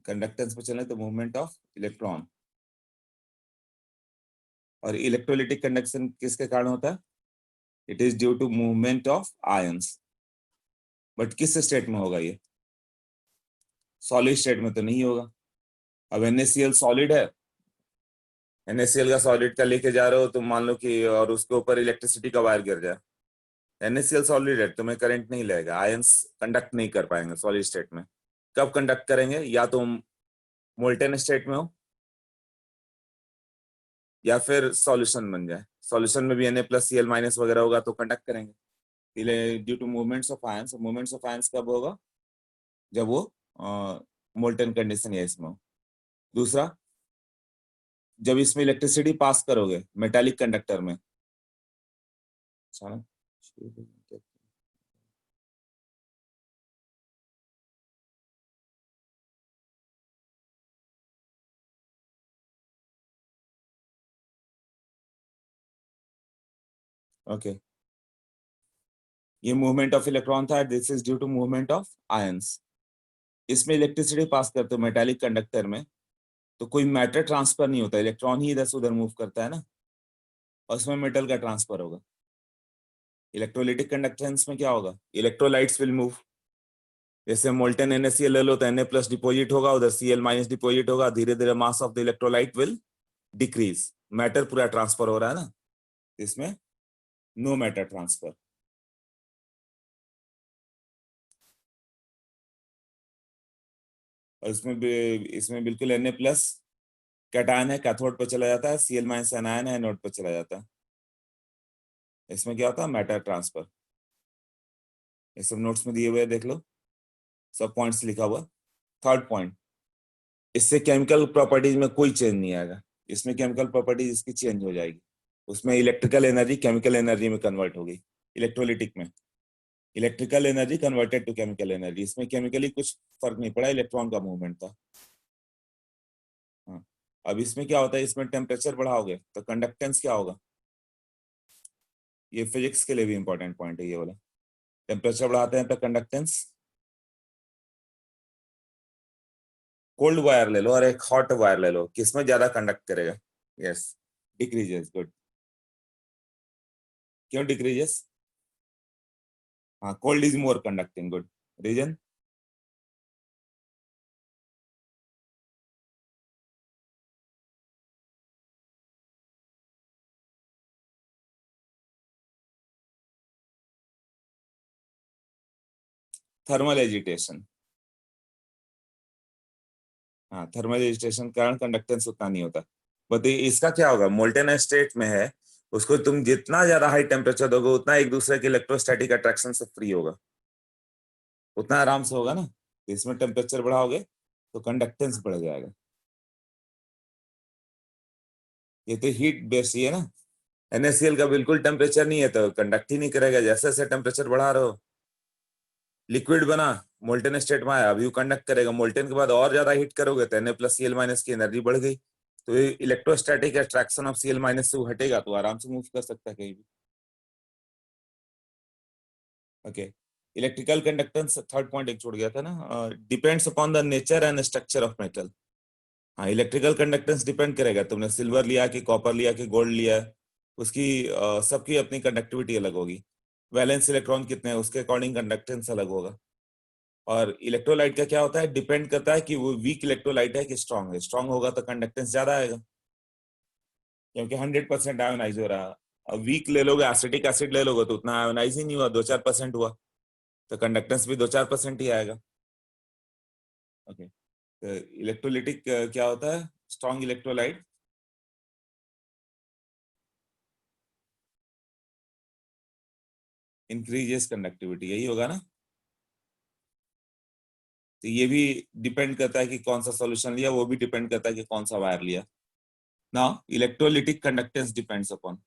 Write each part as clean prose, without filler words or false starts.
Conductance पे चले तो मूवमेंट ऑफ इलेक्ट्रॉन। और इलेक्ट्रोलिटिक कंडक्शन किसके कारण होता है? It is due to movement of ions. But किस स्टेट में होगा ये? सॉलिड स्टेट में तो नहीं होगा। अब NaCl सॉलिड है, NaCl का सॉलिड का लेके जा रहे हो तुम, मान लो कि, और उसके ऊपर इलेक्ट्रिसिटी का वायर गिर जाए, NaCl सॉलिड है, तुम्हें करंट नहीं लगेगा, आयंस कंडक्ट नहीं कर पाएंगे सॉलिड स्टेट में। कब कंडक्ट करेंगे? या तो मोल्टेन स्टेट में हो या फिर सॉल्यूशन बन जाए। सॉल्यूशन में भी Na+Cl- वगैरह होगा तो कंडक्ट करेंगे। Due to movements of ions. Movements of ions कब होगा? जब वो मोल्टेन कंडीशन या इसमें हो। दूसरा, जब इसमें इलेक्ट्रिसिटी पास करोगे मेटालिक कंडक्टर में। ओके, ये मूवमेंट ऑफ इलेक्ट्रॉन था, this is due to movement of ions. इसमें इलेक्ट्रिसिटी पास करते हो मेटालिक कंडक्टर में, तो कोई मैटर ट्रांसफर नहीं होता, इलेक्ट्रॉन ही इधर से उधर मूव करता है ना, और उसमें मेटल का ट्रांसफर होगा। इलेक्ट्रोलिटिक कंडक्टेंस में क्या होगा? Electrolytes will move. जैसे मोल्टेन NaCl ले लो तो Na+ डिपोजिट होगा, उधर Cl- डिपोजिट होगा, धीरे धीरे mass of the electrolyte will decrease. Matter पूरा ट्रांसफर हो रहा है ना, इसमें नो मैटर ट्रांसफर। और इसमें बिल्कुल Na+ कैटायन है, कैथोड पे चला जाता है, Cl- एनायन है, एनोड पे चला जाता है। इसमें क्या होता है? Matter transfer. ये सब नोट्स में दिए हुए देख लो, सब पॉइंट्स लिखा हुआ। थर्ड पॉइंट, इससे केमिकल प्रॉपर्टीज में कोई चेंज नहीं आएगा। इसमें केमिकल प्रॉपर्टीज इसकी चेंज हो जाएगी। उसमें इलेक्ट्रिकल एनर्जी केमिकल एनर्जी में कन्वर्ट होगी। इलेक्ट्रोलिटिक में electrical energy converted to chemical energy. इसमें केमिकली कुछ फर्क नहीं पड़ा, इलेक्ट्रॉन का मूवमेंट था। हाँ। अब इसमें क्या होता है? इसमें टेम्परेचर बढ़ाओगे तो कंडक्टेंस क्या होगा? ये फिजिक्स के लिए भी इंपॉर्टेंट पॉइंट है ये वाला। टेम्परेचर बढ़ाते हैं तो कंडक्टेंस। कोल्ड वायर ले लो और एक हॉट वायर ले लो, किसमें ज्यादा कंडक्ट करेगा? Yes, decreases. गुड। क्यों डिक्रीजेस? हाँ, cold is more conducting. Good. Reason? Thermal agitation. हाँ, थर्मल एजिटेशन के कारण कंडक्टेंस उतना नहीं होता। बट इसका क्या होगा? मोल्टेन स्टेट में है, उसको तुम जितना ज्यादा हाई टेम्परेचर दोगे उतना एक दूसरे के इलेक्ट्रोस्टैटिक अट्रैक्शन से फ्री होगा, उतना आराम से होगा ना। इसमें टेम्परेचर बढ़ाओगे तो कंडक्टेंस बढ़ जाएगा। ये तो हीट बेस्ड ही है ना। NaCl का बिल्कुल टेम्परेचर नहीं है तो कंडक्ट ही नहीं करेगा। जैसे जैसे टेम्परेचर बढ़ा रहे हो, लिक्विड बना, मोल्टेन स्टेट में आया, अब यू कंडक्ट करेगा। मोल्टेन के बाद और ज्यादा हीट करोगे तो Na+Cl- की एनर्जी बढ़ गई, तो इलेक्ट्रोस्टैटिक अट्रैक्शन ऑफ Cl- से वो हटेगा तो आराम से मूव कर सकता है कहीं भी। Okay. Electrical conductance third point एक छोड़ गया था ना, depends upon the nature and structure of metal. हाँ, इलेक्ट्रिकल कंडक्टेंस डिपेंड करेगा, तुमने सिल्वर लिया कि कॉपर लिया कि गोल्ड लिया, उसकी सबकी अपनी कंडक्टिविटी अलग होगी। वैलेंस इलेक्ट्रॉन कितने हैं उसके अकॉर्डिंग कंडक्टेंस अलग होगा। और इलेक्ट्रोलाइट का क्या होता है? डिपेंड करता है कि वो वीक इलेक्ट्रोलाइट है कि स्ट्रांग है। स्ट्रांग होगा तो कंडक्टेंस ज्यादा आएगा, क्योंकि 100% आयोनाइज हो रहा है। अब वीक ले लोगे, एसिटिक एसिड ले लोगे तो उतना आयोनाइज ही नहीं हुआ, 2-4% हुआ, तो कंडक्टेंस भी 2-4% ही आएगा। ओके। तो इलेक्ट्रोलिटिक क्या होता है? स्ट्रांग इलेक्ट्रोलाइट इंक्रीजेस कंडक्टिविटी, यही होगा ना। तो ये भी डिपेंड करता है कि कौन सा सॉल्यूशन लिया, वो भी डिपेंड करता है कि कौन सा वायर लिया। ना, electrolytic conductance depends upon.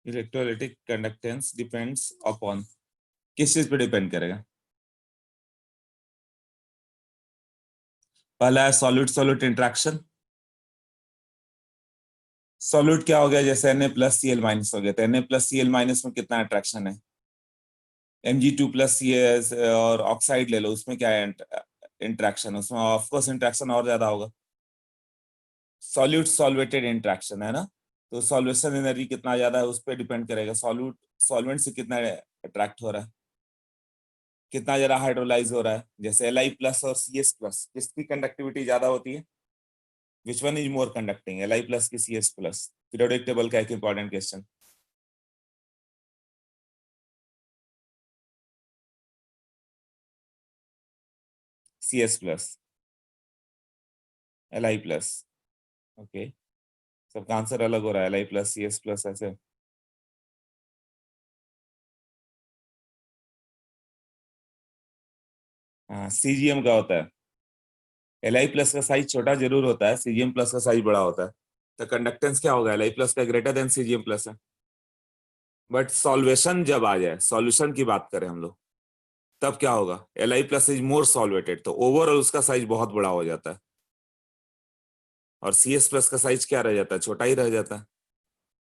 Electrolytic conductance depends upon, किस चीज पे डिपेंड करेगा? पहला है सॉल्यूट सॉल्यूट इंट्रैक्शन। सॉल्यूट क्या हो गया? जैसे Na+Cl- हो गया, तो Na+Cl- में कितना अट्रैक्शन है? Mg2+Cs और ऑक्साइड ले लो, उसमें क्या है इंट्रैक्शन? उसमें ऑफकोर्स इंट्रैक्शन और ज्यादा होगा। सॉल्यूट सॉल्वेटेड इंट्रैक्शन है ना, तो सॉल्वेशन एनर्जी कितना ज्यादा है उस पर डिपेंड करेगा। सॉल्यूट सॉल्वेंट से कितना अट्रैक्ट हो रहा है, कितना ज्यादा हाइड्रोलाइज हो रहा है। जैसे Li+ और Cs+, किसकी कंडक्टिविटी ज्यादा होती है? Which one is more conducting, Li+ की Cs+? पीरियोडिक टेबल का एक important question. Cs+, Li+। Okay, सबका आंसर अलग हो रहा है, Li+, Cs+ ऐसे। हाँ, Cgm का होता है। Li+ का साइज छोटा जरूर होता है, Cgm+ का साइज बड़ा होता है। तो कंडक्टेंस क्या होगा? Li+ का ग्रेटर देन Cgm+ है। बट सॉल्वेशन जब आ जाए, सॉल्यूशन की बात करें हम लोग, तब क्या होगा? Li+ इज मोर सॉल्वेटेड, तो ओवरऑल उसका साइज बहुत बड़ा हो जाता है। और Cs+ का साइज क्या रह जाता है? छोटा ही रह जाता है।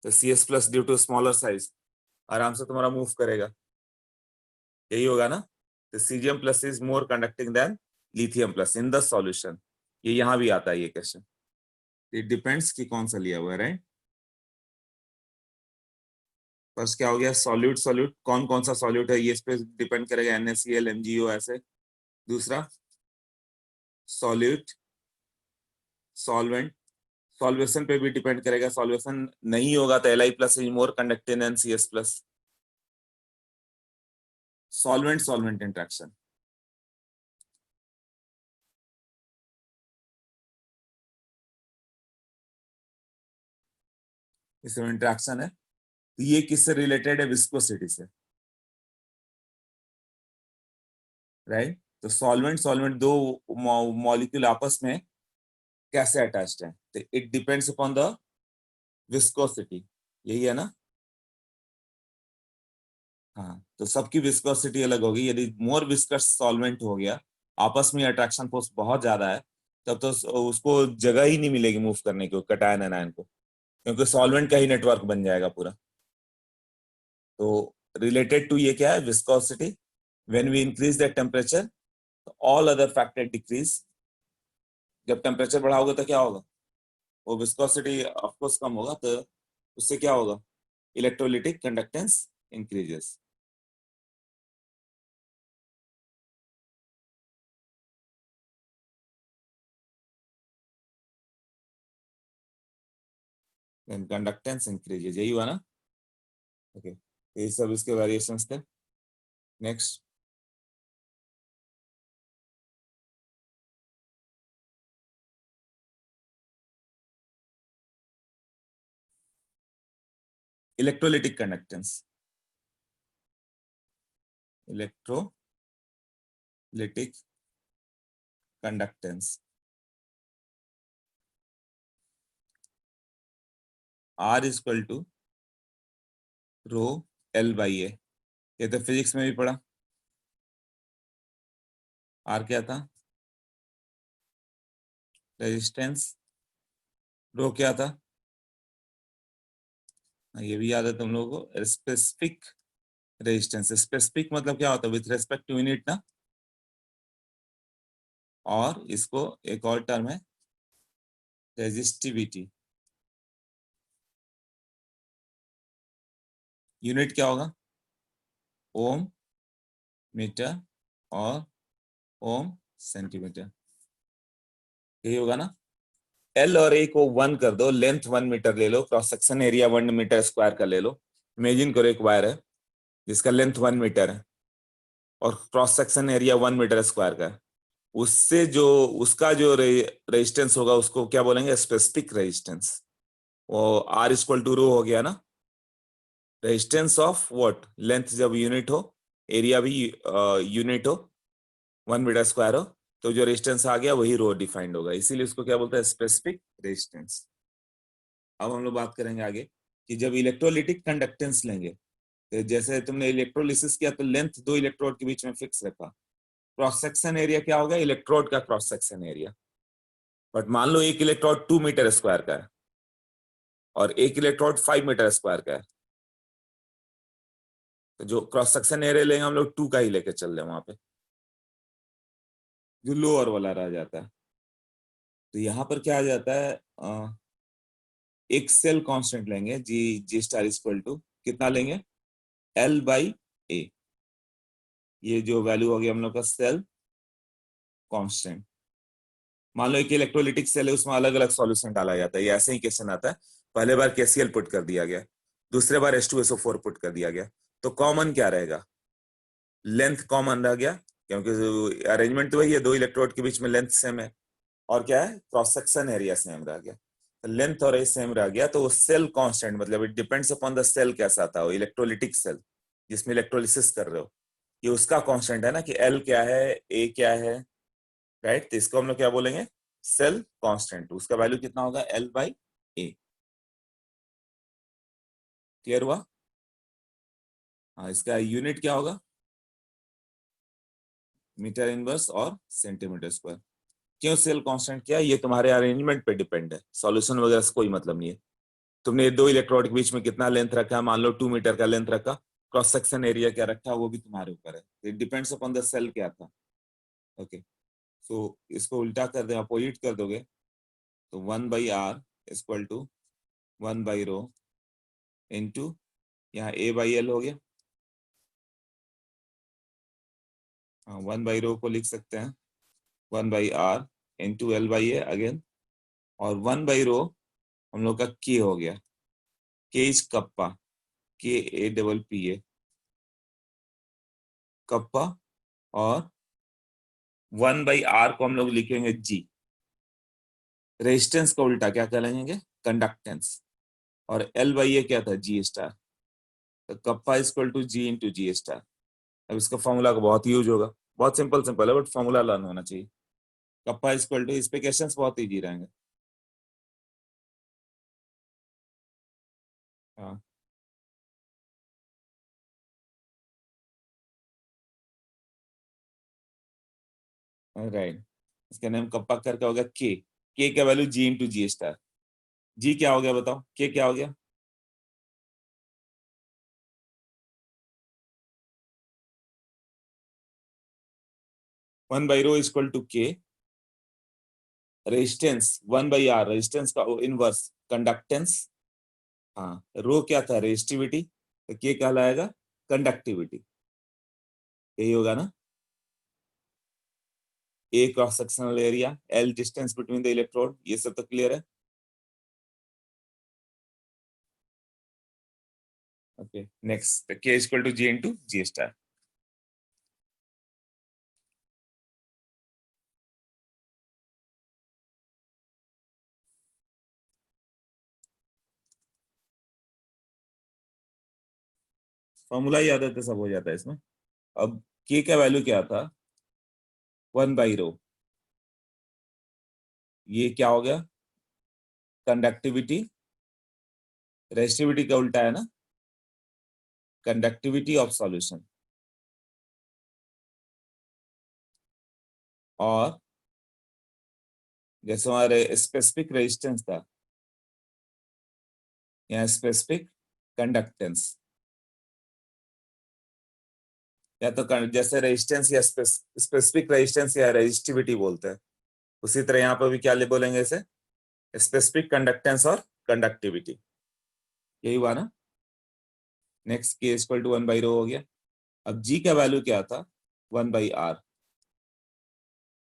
तो Cs+ due to smaller size आराम से तुम्हारा मूव करेगा, यही होगा ना। तो Cgm+ is more conducting than lithium+ in the solution. ये यहाँ भी आता है ये क्वेश्चन। इट डिपेंड्स कि कौन सा लिया हुआ है, राइट। फर्स्ट क्या हो गया? सॉल्यूट सॉल्यूट, कौन कौन सा सॉल्यूट है ये इस पे डिपेंड करेगा, NaCl MgO ऐसे। दूसरा सॉल्यूट सॉल्वेंट, सॉल्वेशन पे भी डिपेंड करेगा। सॉल्वेशन नहीं होगा तो Li+ is more conductive than Cs+। Solvent solvent interaction, इसमें इंट्रैक्शन है, तो ये किससे रिलेटेड है? विस्कोसिटी से, राइट। तो सॉल्वेंट सॉल्वेंट दो मॉलिक्यूल आपस में कैसे अटैच्ड है? तो it depends upon the viscosity, यही है ना। हाँ, तो सबकी विस्कोसिटी अलग होगी। यदि मोर विस्कस सॉल्वेंट हो गया, आपस में अट्रैक्शन फोर्स बहुत ज्यादा है, तब तो उसको जगह ही नहीं मिलेगी मूव करने की, कैटायन एनायन को, क्योंकि सॉल्वेंट का ही नेटवर्क बन जाएगा पूरा। तो रिलेटेड टू ये क्या है? Viscosity. When we increase the temperature, all other factor decrease. जब टेम्परेचर बढ़ा होगा तो क्या होगा? वो विस्कोसिटी ऑफकोर्स कम होगा, तो उससे क्या होगा? Electrolytic conductance increases. Then conductance increases, यही हुआ ना। ओके, ये सब इसके वेरिएशंस थे। Next, electrolytic conductance. Electrolytic conductance, R equal to rho L/A। ये तो फिजिक्स में भी पढ़ा। R क्या था? रेजिस्टेंस। रो क्या था? ये भी याद है तुम लोगों को, स्पेसिफिक रेजिस्टेंस। स्पेसिफिक मतलब क्या होता है? विथ रेस्पेक्ट टू यूनिट ना। और इसको एक और टर्म है रेजिस्टिविटी। यूनिट क्या होगा? ओम, मीटर और ओम सेंटीमीटर, यही होगा ना। एल और ए को 1 कर दो, लेंथ 1 मीटर ले लो, cross section area 1 metre square का ले लो। इमेजिन करो एक वायर है जिसका लेंथ 1 मीटर है और cross section area 1 metre square का है। उससे जो उसका जो रेजिस्टेंस होगा उसको क्या बोलेंगे? Specific resistance. वो R इक्वल टू रो हो गया ना, रेजिस्टेंस ऑफ व्हाट? लेंथ जब यूनिट हो, एरिया भी यूनिट हो, 1 मीटर स्क्वायर हो, तो जो रेजिस्टेंस आ गया वही रो डिफाइंड होगा, इसीलिए उसको क्या बोलते हैं? Specific resistance. अब हम लोग बात करेंगे आगे कि जब इलेक्ट्रोलिटिक कंडक्टेंस लेंगे, तो जैसे तुमने इलेक्ट्रोलिसिस किया तो लेंथ दो इलेक्ट्रोड के बीच में फिक्स रखा, क्रॉस सेक्शन एरिया क्या होगा, इलेक्ट्रोड का क्रॉस सेक्शन एरिया। बट मान लो एक इलेक्ट्रोड 2 मीटर स्क्वायर का है और एक इलेक्ट्रोड 5 मीटर स्क्वायर का है, तो जो क्रॉस सेक्शन एरिया लेंगे हम लोग 2 का ही लेके चल रहे हैं वहां पे, जो लोअर वाला रह जाता है। तो यहाँ पर क्या आ जाता है, एक सेल कांस्टेंट लेंगे, जी स्टार इक्वल टू कितना लेंगे, L/A। ये जो वैल्यू हो गया हम लोग का सेल कांस्टेंट। मान लो एक इलेक्ट्रोलिटिक सेल है, उसमें अलग अलग सॉल्यूशन डाला जाता है, ये ऐसे ही क्वेश्चन आता है। पहले बार KCl पुट कर दिया गया, दूसरे बार H2SO4 पुट कर दिया गया, तो कॉमन क्या रहेगा, लेंथ कॉमन रह गया, क्योंकि अरेंजमेंट तो वही है, दो इलेक्ट्रोड के बीच में लेंथ सेम है, और क्या है, क्रॉस सेक्शन एरिया सेम रह गया। लेंथ और एज सेम रह गया, तो वो सेल कांस्टेंट, मतलब it depends upon the cell कैसा था, वो इलेक्ट्रोलिटिक सेल जिसमें इलेक्ट्रोलिसिस कर रहे हो, ये उसका कांस्टेंट है ना, कि L क्या है, A क्या है, राइट। तो इसको हम लोग क्या बोलेंगे, सेल कांस्टेंट, उसका वैल्यू कितना होगा, L/A। क्लियर हुआ। हाँ, इसका यूनिट क्या होगा, मीटर इनवर्स और सेंटीमीटर स्क्वायर। क्यों सेल कांस्टेंट, क्या ये तुम्हारे अरेंजमेंट पे डिपेंड है, सॉल्यूशन वगैरह से कोई मतलब नहीं है। तुमने दो इलेक्ट्रोड के बीच में कितना लेंथ रखा है, मान लो 2 मीटर का लेंथ रखा, क्रॉस सेक्शन एरिया क्या रखा, वो भी तुम्हारे ऊपर है, it depends upon the cell क्या था। ओके, सो इसको उल्टा कर दे, अपोजिट कर दोगे, तो 1/R इक्वल टू 1/ρ इंटू, यहाँ A/L हो गया, हाँ 1/ρ को लिख सकते हैं 1/R इंटू L/A अगेन, और 1/ρ हम लोग का K हो गया, K is kappa, KAPPA kappa, और 1/R को हम लोग लिखेंगे G, रेजिस्टेंस का उल्टा क्या करेंगे, कंडक्टेंस, और L/A क्या था, G स्टार, तो kappa equal to G into G star. अब इसका फॉर्मूला का बहुत यूज होगा, बहुत सिंपल सिंपल है, बट फॉर्मूला लर्न होना चाहिए। कप्पा इक्वल टू, इस पे क्वेश्चंस बहुत इजी रहेंगे। हाँ राइट, इसका नेम कप्पा करके हो गया के का value G into G star. G क्या हो गया बताओ, के क्या हो गया, 1/ρ equal to K, resistance 1/R, resistance का इनवर्स कंडक्टेंस, हाँ रो क्या था, रेजिस्टिविटी, तो के कहलाएगा कंडक्टिविटी, यही होगा ना। A cross sectional area, L distance between the electrode, ये सब तो क्लियर है। Okay next, K equal to G into G star. Formula याद है तो सब हो जाता है इसमें। अब के का वैल्यू क्या था, 1/ρ, ये क्या हो गया, कंडक्टिविटी, रेजिस्टिविटी का उल्टा है ना, कंडक्टिविटी ऑफ सॉल्यूशन, और जैसे हमारे स्पेसिफिक रेजिस्टेंस था, यहाँ स्पेसिफिक कंडक्टेंस, या तो जैसे रेजिस्टेंस या स्पेसिफिक रेजिस्टेंस या रेजिस्टिविटी बोलते हैं, उसी तरह यहाँ पर भी क्या ले बोलेंगे इसे, स्पेसिफिक कंडक्टेंस और कंडक्टिविटी, यही हुआ ना। नेक्स्ट के इक्वल टू 1/ρ हो गया। अब जी का वैल्यू क्या था, 1/R,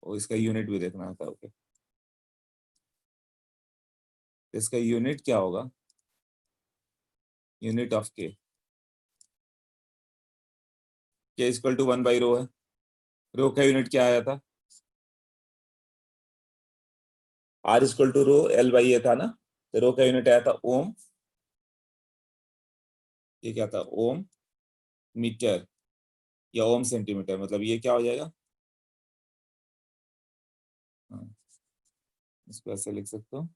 और इसका यूनिट भी देखना था। ओके, इसका यूनिट क्या होगा, यूनिट ऑफ के इक्वल टू 1/ρ है, रो का यूनिट क्या आया था, R इक्वल टू ρL/A था ना, तो रो का यूनिट आया था ओम, ये क्या था, ओम मीटर या ओम सेंटीमीटर, मतलब ये क्या हो जाएगा, हाँ, इसको ऐसे लिख सकते हो,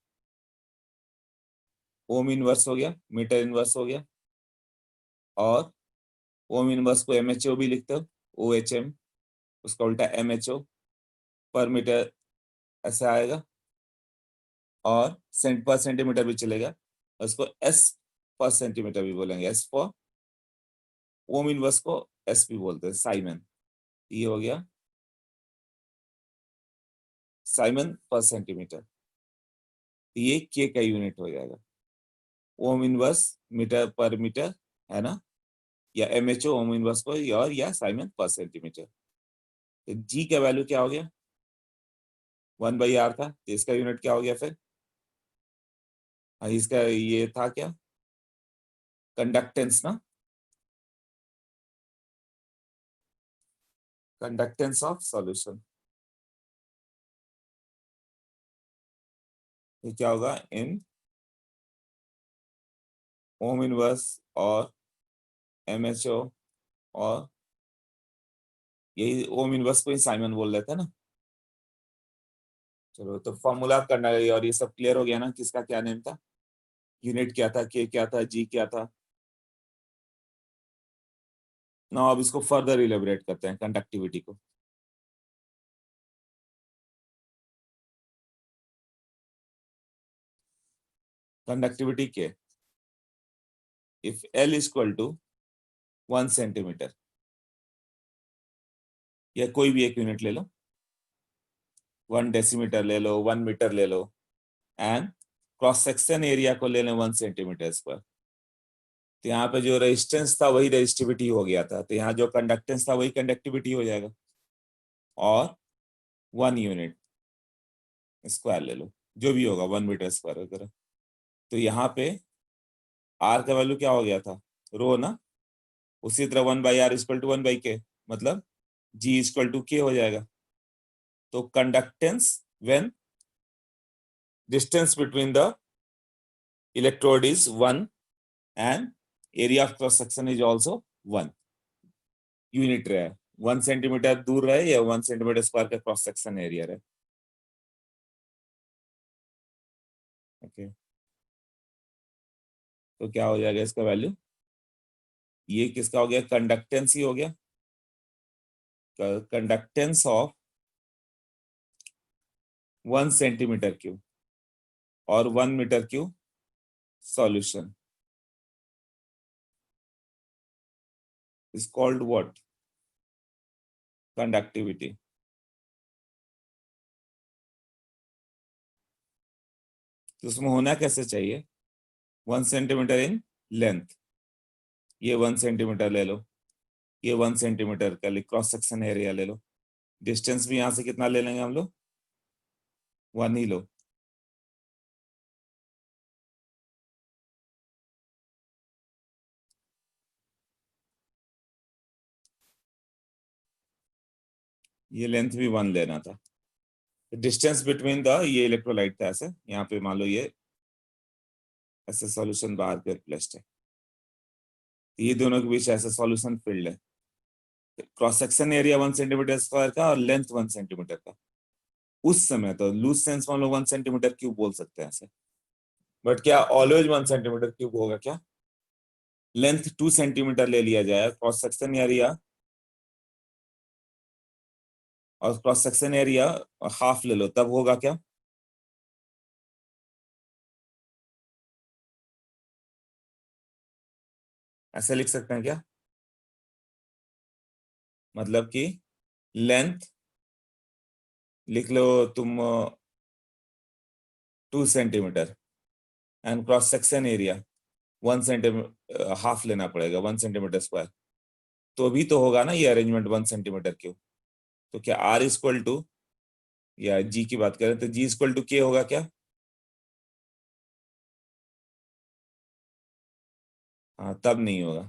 ओम इनवर्स हो गया, मीटर इनवर्स हो गया, और ओम इनवर्स को MHO भी लिखते हो, OHM, उसका उल्टा MHO पर मीटर ऐसा आएगा, और सेंट पर सेंटीमीटर भी चलेगा, उसको S पर सेंटीमीटर भी बोलेंगे, S फॉर ओम इनवर्स को S भी बोलते हैं, साइमन। ये हो गया साइमन पर सेंटीमीटर, ये के का यूनिट हो जाएगा। ओम इनवर्स मीटर पर मीटर है ना, या MHO ओम इनवर्स को, और या साइमन पर सेंटीमीटर। तो जी का वैल्यू क्या हो गया, 1/r था, तो इसका यूनिट क्या हो गया फिर, इसका ये था क्या, कंडक्टेंस ना, कंडक्टेंस ऑफ सॉल्यूशन। ये क्या होगा, इन ओम इनवर्स और MHO, और यही ओम इनवर्स को ही साइमन बोल रहे थे ना। चलो तो फॉर्मूला करना है, और ये सब क्लियर हो गया ना, किसका क्या नेम था, यूनिट क्या था, के क्या था, जी क्या था। ना अब इसको फर्दर इलेबोरेट करते हैं, कंडक्टिविटी को। कंडक्टिविटी के, if L equal to 1 centimetre, या कोई भी एक यूनिट ले लो, 1 डेसीमीटर ले लो, 1 मीटर ले लो, एंड क्रॉस सेक्शन एरिया को ले लें 1 सेंटीमीटर स्क्वायर, तो यहाँ पे जो रेजिस्टेंस था वही रेजिस्टिविटी हो गया था, तो यहाँ जो कंडक्टेंस था वही कंडक्टिविटी हो जाएगा, और 1 यूनिट स्क्वायर ले लो, जो भी होगा 1 मीटर स्क्वायर वगैरह। तो यहाँ पे आर का वैल्यू क्या हो गया था, रो ना, उसी तरह 1/r इक्वल टू 1/k, मतलब G इक्वल टू के हो जाएगा। तो conductance when distance between the electrode is 1 and area of cross section is also 1 unit रहे, 1 सेंटीमीटर दूर रहे या 1 सेंटीमीटर स्क्वायर का क्रॉस सेक्शन एरिया रहे। ओके, तो क्या हो जाएगा इसका वैल्यू, ये किसका हो गया, कंडक्टेंस ही हो गया, कंडक्टेंस ऑफ 1 सेंटीमीटर क्यूब और 1 metre cube solution is called what, conductivity. तो उसमें होना कैसे चाहिए, 1 सेंटीमीटर इन लेंथ, ये 1 सेंटीमीटर ले लो, ये 1 सेंटीमीटर का क्रॉस सेक्शन एरिया ले लो, डिस्टेंस भी यहां से कितना ले लेंगे हम लोग, 1 ही लो। ये लेंथ भी 1 लेना था, डिस्टेंस बिटवीन द, ये इलेक्ट्रोलाइट था ऐसे, यहाँ पे मान लो ये ऐसे सॉल्यूशन बाहर के प्लेस्ड है, ये दोनों के बीच ऐसे सॉल्यूशन फील्ड है, cross section area 1 centimetre square का और लेंथ 1 सेंटीमीटर का। उस समय तो लूज सेंस में हम लोग 1 सेंटीमीटर क्यूब बोल सकते हैं ऐसे, बट क्या ऑलवेज 1 सेंटीमीटर क्यूब होगा क्या, लेंथ 2 सेंटीमीटर ले लिया जाए, क्रॉस सेक्शन एरिया, और क्रॉस सेक्शन एरिया हाफ ले लो, तब होगा क्या, ऐसे लिख सकते हैं क्या, मतलब कि लेंथ लिख लो तुम 2 centimetre, and cross section area 1 centimetre, half लेना पड़ेगा 1 सेंटीमीटर स्क्वायर, तो भी तो होगा ना ये अरेंजमेंट 1 सेंटीमीटर क्यूब। तो क्या आर इक्वल टू, या जी की बात करें तो जी इक्वल टू के होगा क्या, हाँ तब नहीं होगा,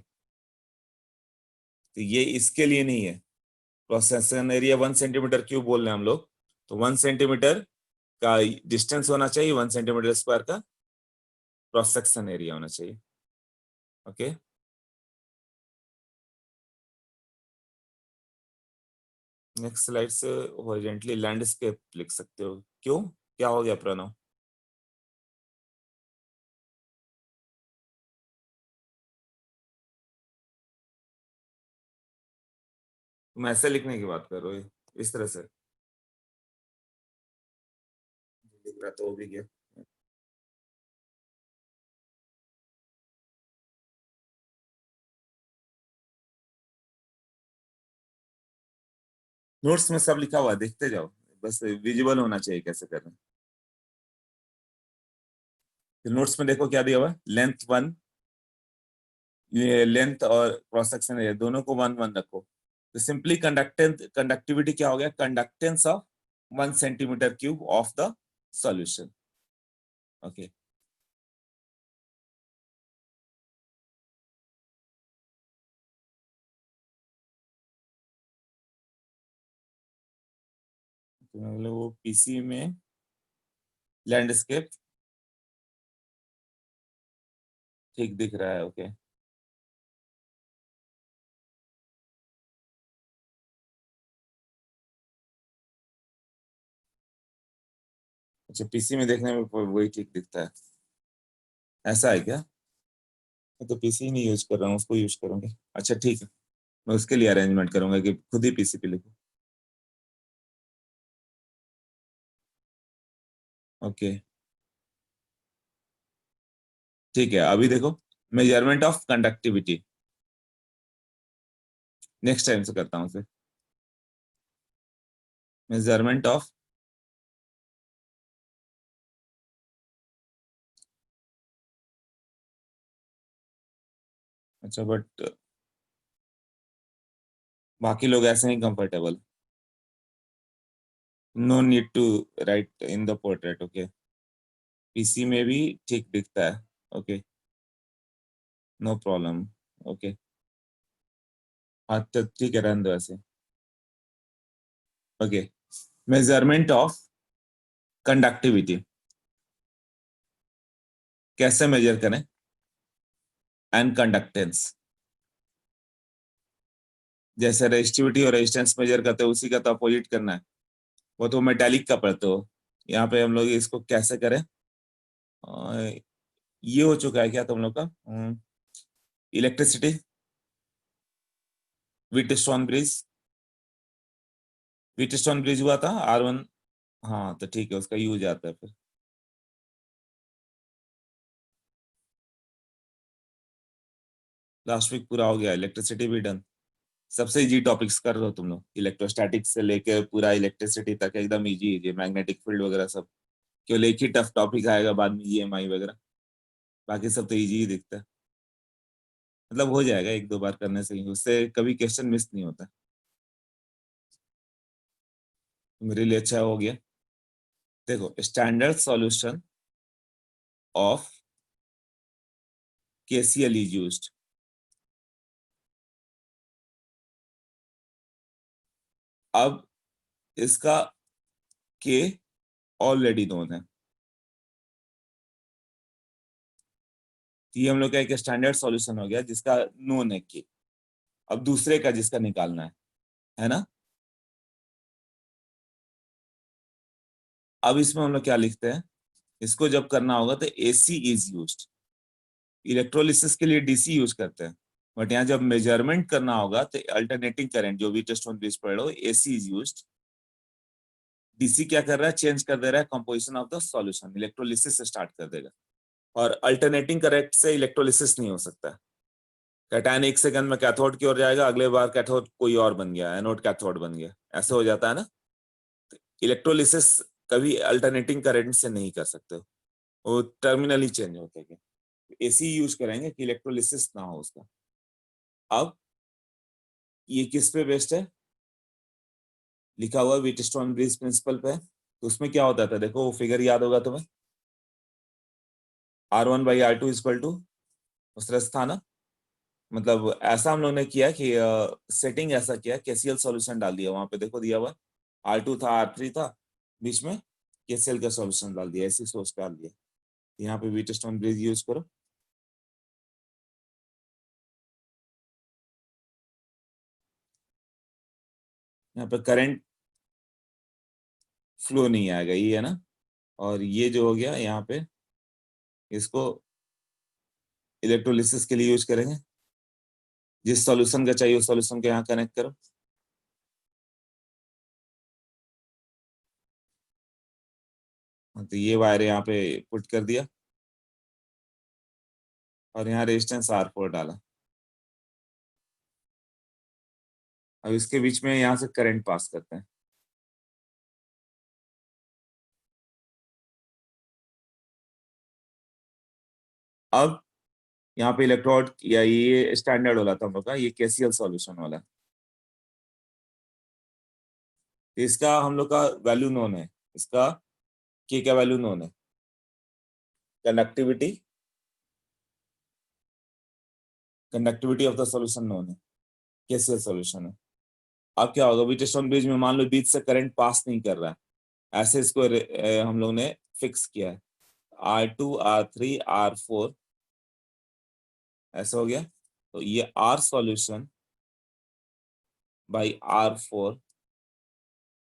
तो ये इसके लिए नहीं है, cross section area 1 centimetre cube बोल रहे हैं हम लोग, तो 1 सेंटीमीटर का डिस्टेंस होना चाहिए, 1 सेंटीमीटर स्क्वायर का क्रॉस सेक्शन एरिया होना चाहिए। ओके, नेक्स्ट स्लाइड से हॉरिजॉन्टली लैंडस्केप लिख सकते हो, क्यों, क्या हो गया प्रणव, तुम ऐसे लिखने की बात कर रहे हो, इस तरह से लिख रहा तो हो भी गया। नोट्स में सब लिखा हुआ है, देखते जाओ, बस विजुअल होना चाहिए कैसे करना है। तो नोट्स में देखो क्या दिया हुआ है, लेंथ 1, ये लेंथ और क्रॉस सेक्शन एरिया दोनों को 1 1 रखो। तो सिंपली कंडक्टिविटी क्या हो गया, conductance of 1 centimetre cube of the solution. Okay, तो मतलब वो पीसी में लैंडस्केप ठीक दिख रहा है। ओके, अच्छा पीसी में देखने में वही ठीक दिखता है, ऐसा है क्या? मैं तो पीसी नहीं यूज कर रहा हूँ, उसको यूज करूंगा। अच्छा ठीक है, मैं उसके लिए अरेंजमेंट करूंगा कि खुद ही पीसी पे लिखूं। ओके ठीक है, अभी देखो measurement of conductivity, next time से करता हूँ फिर। मेजरमेंट ऑफ, अच्छा बट बाकी लोग ऐसे ही comfortable, no need to write in the portrait. Okay, PC में भी ठीक दिखता है। Okay, no problem. ओके, हाँ तो ठीक है, रहने दो ऐसे। ओके, मेजरमेंट ऑफ कंडक्टिविटी कैसे मेजर करें, एंड कंडक्टेंस, जैसे रेजिस्टिविटी और रेजिस्टेंस मेजर करते हो उसी का तो अपोजिट करना है, वो तो मेटालिक का पढ़ते हो। यहाँ पे हम लोग इसको कैसे करें, ये हो चुका है क्या तुम लोग का, electricity, Wheatstone bridge, Wheatstone bridge हुआ था R1। हाँ तो ठीक है, उसका यूज आता है फिर। लास्ट वीक पूरा हो गया, इलेक्ट्रिसिटी भी डन। सबसे इजी टॉपिक्स कर रहे हो तुम लोग, इलेक्ट्रोस्टैटिक्स से लेके पूरा इलेक्ट्रिसिटी तक एकदम इजी इजी, मैग्नेटिक फील्ड वगैरह सब। केवल एक ही टफ टॉपिक आएगा बाद में, EMI वगैरह, बाकी सब तो इजी ही दिखता है। मतलब हो जाएगा एक दो बार करने से ही, उससे कभी क्वेश्चन मिस नहीं होता। तो मेरे लिए अच्छा हो गया। देखो standard solution of KCl is used. अब इसका के ऑलरेडी नोन है, ये हम लोग का एक स्टैंडर्ड सॉल्यूशन हो गया जिसका नोन है के। अब दूसरे का जिसका निकालना है ना। अब इसमें हम लोग क्या लिखते हैं, इसको जब करना होगा तो AC इज यूज्ड। इलेक्ट्रोलिसिस के लिए DC यूज करते हैं, बट यहाँ जब मेजरमेंट करना होगा तो अल्टरनेटिंग करंट जो वीटस्टोन ब्रिज पढ़ लो, AC इज यूज्ड। DC क्या कर रहा है, चेंज कर दे रहा है composition of the solution, electrolysis से स्टार्ट कर देगा। और अल्टरनेटिंग करंट से इलेक्ट्रोलिसिस नहीं हो सकता। कैटायन 1 सेकंड में कैथोड की ओर जाएगा, अगले बार कैथोड कोई और बन गया, एनोड कैथोड बन गया, ऐसे हो जाता है ना। इलेक्ट्रोलिसिस कभी अल्टरनेटिंग करंट से नहीं कर सकते, वो टर्मिनली चेंज होते हैं। AC यूज करेंगे कि इलेक्ट्रोलिसिस ना हो उसका। अब ये किस पे बेस्ड है, लिखा हुआ व्हीटस्टोन ब्रिज प्रिंसिपल पे। तो उसमें क्या होता था, देखो वो फिगर याद होगा तुम्हें, R1/R2 इक्वल टू, उस तरह से था ना। मतलब ऐसा हम लोग ने किया कि सेटिंग ऐसा किया, KCl सॉल्यूशन डाल दिया वहां पे, देखो दिया हुआ R2 था, R3 था, बीच में KCl का सॉल्यूशन डाल दिया, ऐसी सोच डाल दिया। यहाँ पे व्हीटस्टोन ब्रिज यूज करो। यहाँ पे करंट फ्लो नहीं आएगा, ये है ना। और ये जो हो गया यहाँ पे, इसको इलेक्ट्रोलिसिस के लिए यूज करेंगे। जिस सॉल्यूशन का चाहिए उस सॉल्यूशन को यहाँ कनेक्ट करो। तो ये वायर यहाँ पे पुट कर दिया और यहाँ रेजिस्टेंस R4 डाला। अब इसके बीच में यहाँ से करंट पास करते हैं। अब यहाँ पे इलेक्ट्रोड या ये स्टैंडर्ड वाला था हम लोग का, ये केसीएल सॉल्यूशन वाला। तो इसका हम लोग का वैल्यू नोन है, इसका के का वैल्यू नोन है, conductivity conductivity of the solution known है, केसीएल सॉल्यूशन है। अब क्या होगा, व्हीटस्टोन ब्रिज में मान लो बीच से करंट पास नहीं कर रहा है, ऐसे इसको हम लोग ने फिक्स किया है, R2 R3 R4 ऐसा हो गया। तो ये R solution by R4,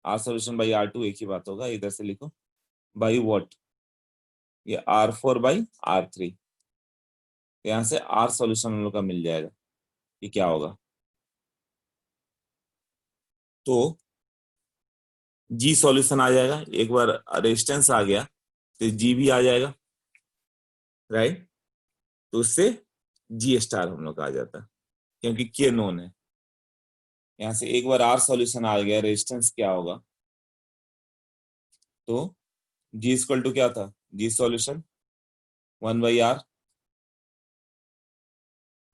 R solution by R2 एक ही बात होगा, इधर से लिखो बाई व्हाट, ये R4 बाई R3। यहाँ से R सॉल्यूशन हम लोग का मिल जाएगा। ये क्या होगा, तो G सॉल्यूशन आ जाएगा, एक बार रेजिस्टेंस आ गया तो G भी आ जाएगा, राइट। तो उससे G स्टार हम लोग का आ जाता है, क्योंकि K नोन है। यहाँ से एक बार R सॉल्यूशन आ गया, रेजिस्टेंस क्या होगा, तो G इक्वल टू क्या था, G सॉल्यूशन 1/R,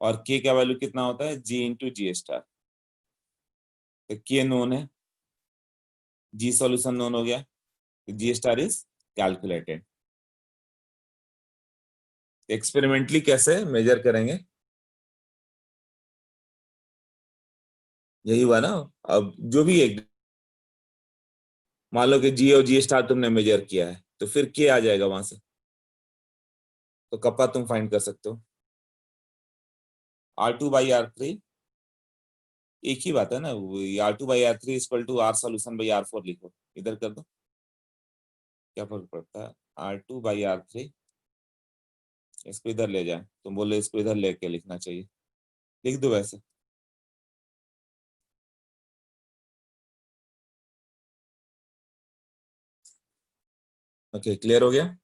और K का वैल्यू कितना होता है, G इंटू G स्टार। तो K नोन है, G सॉल्यूशन नोन हो गया, तो G star is calculated. Experimentally कैसे मेजर करेंगे, यही हुआ ना। अब जो भी एक, मान लो कि G और G स्टार तुमने मेजर किया है, तो फिर K आ जाएगा वहां से, तो कप्पा तुम फाइंड कर सकते हो। R2/R3 एक ही बात है ना, R2/R3 equal to R solution by R4 लिखो, इधर कर दो, क्या फर्क पड़ता है। R2/R3, इसको इधर ले जाए, तुम बोले इसको इधर लेके लिखना चाहिए, लिख दो वैसे। ओके, क्लियर हो गया।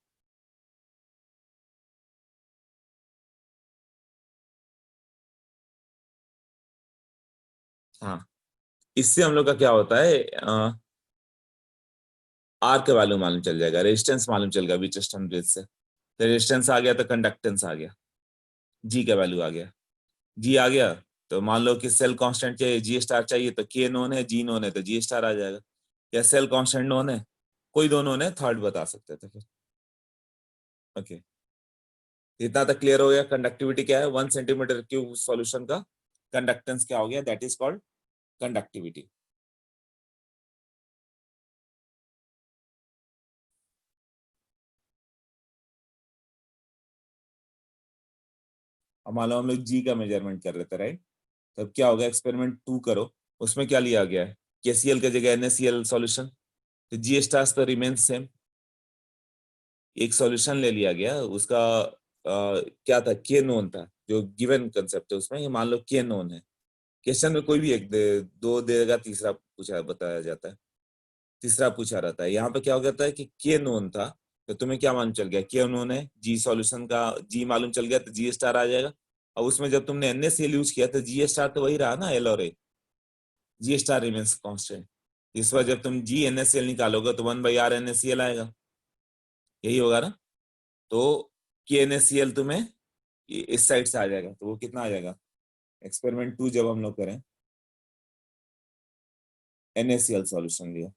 हाँ, इससे हम लोग का क्या होता है, आर का वैल्यू मालूम चल जाएगा, रेजिस्टेंस मालूम चल गया व्हीटस्टोन ब्रिज से, तो रेजिस्टेंस आ गया तो कंडक्टेंस आ गया, जी का वैल्यू आ गया, जी आ गया। तो मान लो कि सेल कांस्टेंट चाहिए, जी स्टार चाहिए, तो के नोन है, जी नोन है, तो जी स्टार आ जाएगा। या सेल कांस्टेंट नोन है, कोई दो नोन है, थर्ड बता सकते थे फिर। ओके, इतना तक क्लियर हो गया। कंडक्टिविटी क्या है, 1 सेंटीमीटर क्यूब सॉल्यूशन का कंडक्टेंस क्या हो गया, दैट इज कॉल्ड कंडक्टिविटी। अब मान लो हम लोग जी का मेजरमेंट कर रहे थे, राइट। तब क्या होगा, एक्सपेरिमेंट 2 करो, उसमें क्या लिया गया है, केसीएल की जगह NaCl सॉल्यूशन, तो जी स्टार्स तो रिमेन सेम। एक सॉल्यूशन ले लिया गया, उसका क्या था, के नोन था, जो गिवन कंसेप्ट है उसमें, ये मान लो के नोन है। क्वेश्चन में कोई भी एक दो देगा, तीसरा पूछा बताया जाता है, तीसरा पूछा रहता है। यहाँ पे क्या हो जाता है कि के नोन था, तो तुम्हें क्या मालूम चल गया, के नोन है, जी सॉल्यूशन का जी मालूम चल गया, तो जी स्टार आ जाएगा। और उसमें जब तुमने NaCl यूज किया, तो जी स्टार तो वही रहा ना, एल और ए, जी स्टार रिमेन्स कांस्टेंट। इस बार जब तुम जी NaCl निकालोगे, तो 1/R NaCl आएगा, यही होगा ना। तो के NaCl तुम्हें इस साइड से आ जाएगा, तो वो कितना आ जाएगा, एक्सपेरिमेंट 2 जब हम लोग करें, NaCl सॉल्यूशन लिया,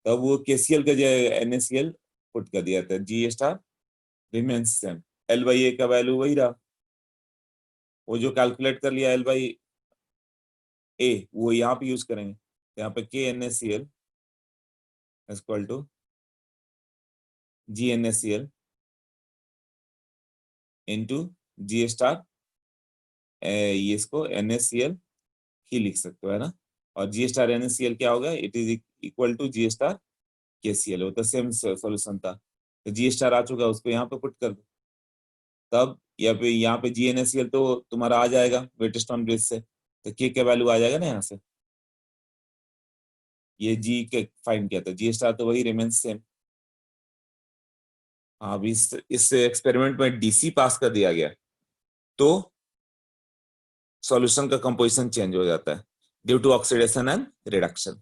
तब वो KCl का जो NaCl पुट कर दिया था, जी स्टार रिमेन्स सेम, L/A का वैल्यू वही रहा, वो जो कैलकुलेट कर लिया L/A, वो यहाँ पे यूज करेंगे। तो यहाँ पे k NaCl equal to G NaCl into G star, ये इसको NaCl ही लिख सकते हो, है ना। और जी स्टार NaCl क्या होगा, it is equal to G star KCl, वो तो सेम सॉल्यूशन था, तो जी स्टार आ चुका, उसको यहाँ पे पुट कर दो। तब यहाँ पे जी NaCl तो तुम्हारा आ जाएगा वेटस्टोन ब्रिज से, तो के का वैल्यू आ जाएगा ना यहाँ से। ये जी के फाइंड किया था, जी स्टार तो वही रिमेन्स सेम। अब इस एक्सपेरिमेंट में डीसी पास कर दिया गया तो सॉल्यूशन का कंपोजिशन चेंज हो जाता है due to oxidation and reduction.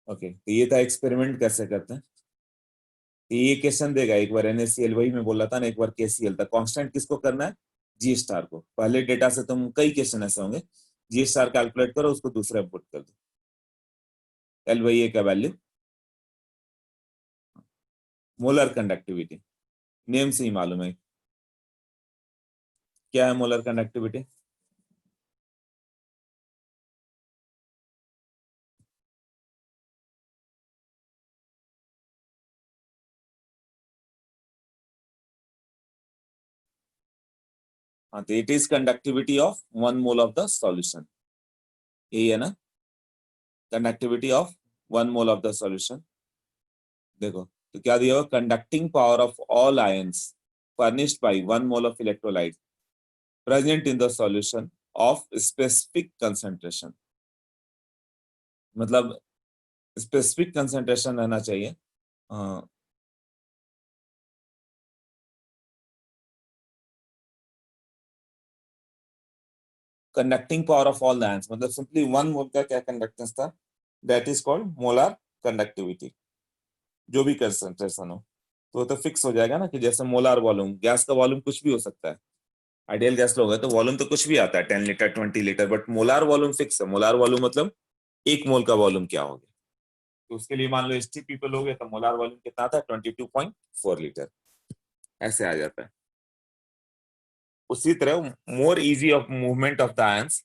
Okay, तो ये था एक्सपेरिमेंट कैसे करते हैं। तो ये क्वेश्चन देगा एक बार NaCl, वही मैं बोल रहा था ना, एक बार KCl था। कांस्टेंट किसको करना है, जी स्टार को। पहले डेटा से तुम कई क्वेश्चन ऐसे होंगे, जी स्टार कैलकुलेट करो, उसको दूसरा इनपुट कर दो, L/A का वैल्यू, मोलर कंडक्टिविटी, नेम से ही मालूम है क्या है मोलर कंडक्टिविटी। हाँ, तो it is conductivity of 1 mole of the solution, यही है ना, conductivity of 1 mole of the solution. देखो तो क्या दिया हुआ, conducting power of all ions furnished by 1 mole of electrolyte present in the solution of specific concentration। मतलब specific concentration रहना चाहिए। Conducting power of all the ions, मतलब simply 1 मोल का क्या कंडक्टेंस था, that is called molar conductivity. जो भी concentration हो तो वो तो फिक्स हो जाएगा ना, कि जैसे मोलार वॉल्यूम, गैस का वॉल्यूम कुछ भी हो सकता है। आइडियल गैस लोगे तो वॉल्यूम तो कुछ भी आता है, 10 litre 20 litre, but molar volume fix है। मोलार वॉल्यूम मतलब 1 मोल का वॉल्यूम क्या होगा। तो उसके लिए मान लो STP पे लोगे तो मोलार वॉल्यूम कितना आता है, 22.4 लीटर, ऐसे आ जाता है। उसी तरह more easy of movement of the ions,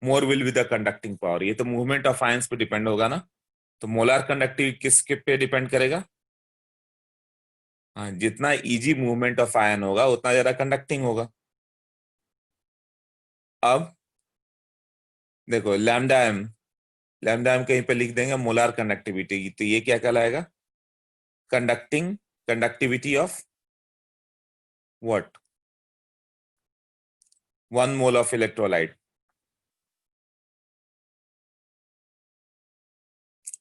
more will be the conducting power. ये तो मूवमेंट ऑफ आयंस पे डिपेंड होगा ना, तो मोलार कंडक्टिविटी किसके पे डिपेंड करेगा। हाँ, जितना इजी मूवमेंट ऑफ आयन होगा उतना ज्यादा कंडक्टिंग होगा। अब देखो लैम्डा एम कहीं पे लिख देंगे मोलार कंडक्टिविटी, तो ये क्या कहलाएगा, conducting conductivity of what, 1 mole of electrolyte.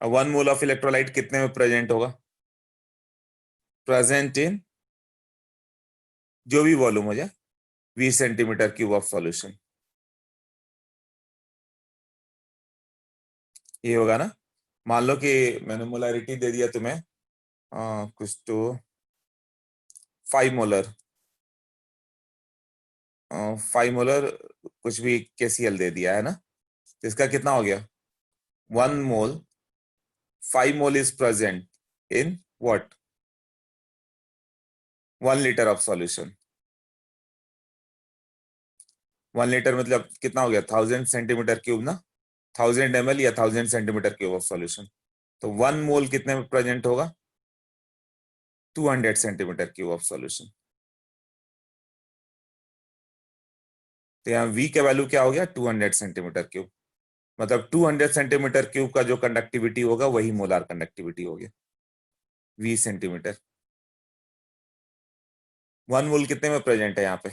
1 mole of electrolyte कितने में प्रेजेंट होगा, प्रेजेंट इन जो भी वॉल्यूम हो जाए 20 सेंटीमीटर क्यूब ऑफ सॉल्यूशन, ये होगा ना। मान लो कि मैंने मोलारिटी दे दिया तुम्हें कुछ तो 5 मोलर, 5 मोलर कुछ भी KCl दे दिया है ना, तो इसका कितना हो गया, 1 मोल, 5 mole is present in what, 1 litre of solution. 1 litre मतलब कितना हो गया, 1000 सेंटीमीटर क्यूब ना, 1000 ml या 1000 सेंटीमीटर क्यूब ऑफ सॉल्यूशन। तो 1 मोल कितने में प्रेजेंट होगा, 200 सेंटीमीटर क्यूब ऑफ सॉल्यूशन। तो यहाँ V का वैल्यू क्या हो गया, 200 सेंटीमीटर क्यूब, मतलब 200 सेंटीमीटर क्यूब का जो कंडक्टिविटी होगा वही मोलार कंडक्टिविटी होगी, 20 सेंटीमीटर। 1 मोल कितने में प्रेजेंट है यहाँ पे,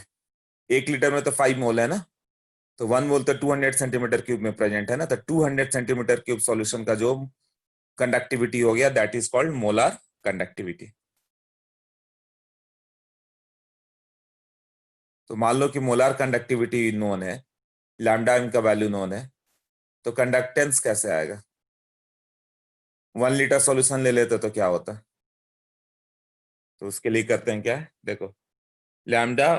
1 लीटर में तो 5 मोल है ना, तो 1 मोल तो 200 सेंटीमीटर क्यूब में प्रेजेंट है ना, तो 200 सेंटीमीटर क्यूब सॉल्यूशन का जो कंडक्टिविटी हो गया that is called molar conductivity. तो मान लो कि मोलार कंडक्टिविटी नोन है, लैम्डा एम का वैल्यू नोन है, तो कंडक्टेंस कैसे आएगा। 1 लीटर सॉल्यूशन ले लेते तो क्या होता, तो उसके लिए करते हैं क्या है, देखो लैम्डा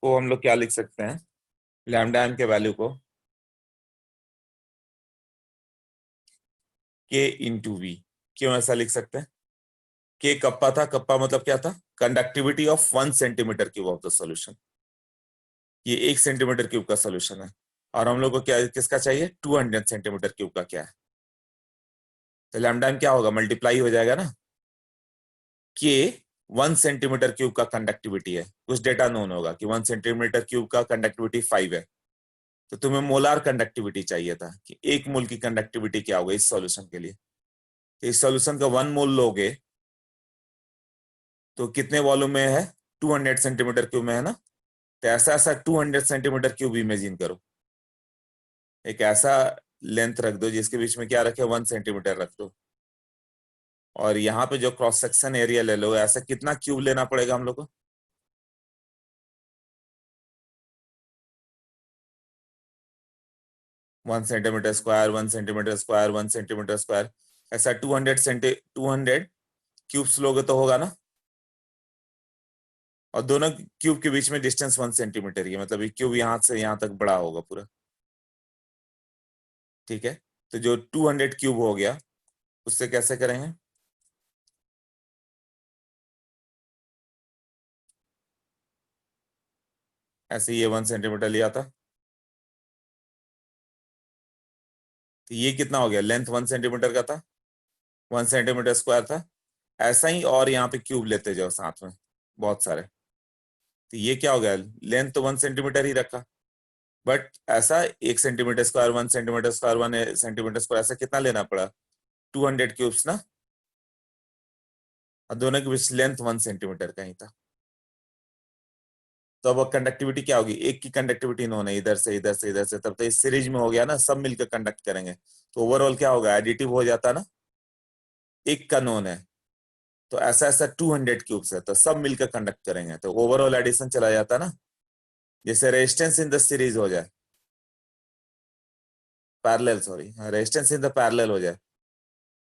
को हम लोग क्या लिख सकते हैं, लैम्डा एम के वैल्यू को K/V। क्यों ऐसा लिख सकते हैं, के कप्पा था, कप्पा मतलब क्या था, conductivity of 1 centimetre cube of the solution. ये 1 सेंटीमीटर क्यूब का सॉल्यूशन है, और हम लोग को क्या किसका चाहिए, 200 सेंटीमीटर क्यूब का क्या है, तो लैम्डा क्या होगा, मल्टीप्लाई हो जाएगा ना, के 1 सेंटीमीटर क्यूब का कंडक्टिविटी है, कुछ डेटा नोन होगा कि 1 सेंटीमीटर क्यूब का कंडक्टिविटी 5 है, तो तुम्हें मोलार कंडक्टिविटी चाहिए था कि 1 मोल की कंडक्टिविटी क्या होगा इस सॉल्यूशन के लिए। तो इस सॉल्यूशन का 1 मोल लोगे तो कितने वॉल्यूम में है, 200 सेंटीमीटर क्यूब में है ना, तो ऐसा ऐसा 200 सेंटीमीटर क्यूब इमेजिन करो, एक ऐसा लेंथ रख दो जिसके बीच में क्या रखे 1 सेंटीमीटर रख दो, और यहाँ पे जो क्रॉस सेक्शन एरिया ले लो, ऐसा कितना क्यूब लेना पड़ेगा हम लोग को? 1 centimetre square, 1 centimetre square, 1 centimetre square, ऐसा 200 क्यूब्स लोगे तो होगा ना। और दोनों क्यूब के बीच में डिस्टेंस 1 सेंटीमीटर ही है, मतलब ये क्यूब यहाँ से यहाँ तक बड़ा होगा पूरा। ठीक है, तो जो 200 क्यूब हो गया उससे कैसे करेंगे? ऐसे ये 1 सेंटीमीटर लिया था, तो ये कितना हो गया? लेंथ 1 सेंटीमीटर का था, 1 सेंटीमीटर स्क्वायर था। ऐसा ही और यहाँ पे क्यूब लेते जाओ साथ में बहुत सारे, तो ये क्या हो गया? लेंथ तो 1 सेंटीमीटर ही रखा, बट ऐसा 1 centimetre square, 1 centimetre square, 1 centimetre square, ऐसा कितना लेना पड़ा? 200 क्यूब्स ना। और दोनों के बीच लेंथ 1 सेंटीमीटर का ही था। तो अब कंडक्टिविटी क्या होगी? एक की कंडक्टिविटी नोन है, इधर से इधर से इधर से, तब तो इस सीरीज में हो गया ना, सब मिलकर कंडक्ट करेंगे, तो ओवरऑल क्या होगा? एडिटिव हो जाता ना, एक का नोन है, तो ऐसा ऐसा 200 क्यूब्स है, तो सब मिलकर कंडक्ट करेंगे, तो ओवरऑल एडिशन चला जाता ना। जैसे रेजिस्टेंस इन द सीरीज हो जाए, parallel, sorry, resistance in the parallel हो जाए,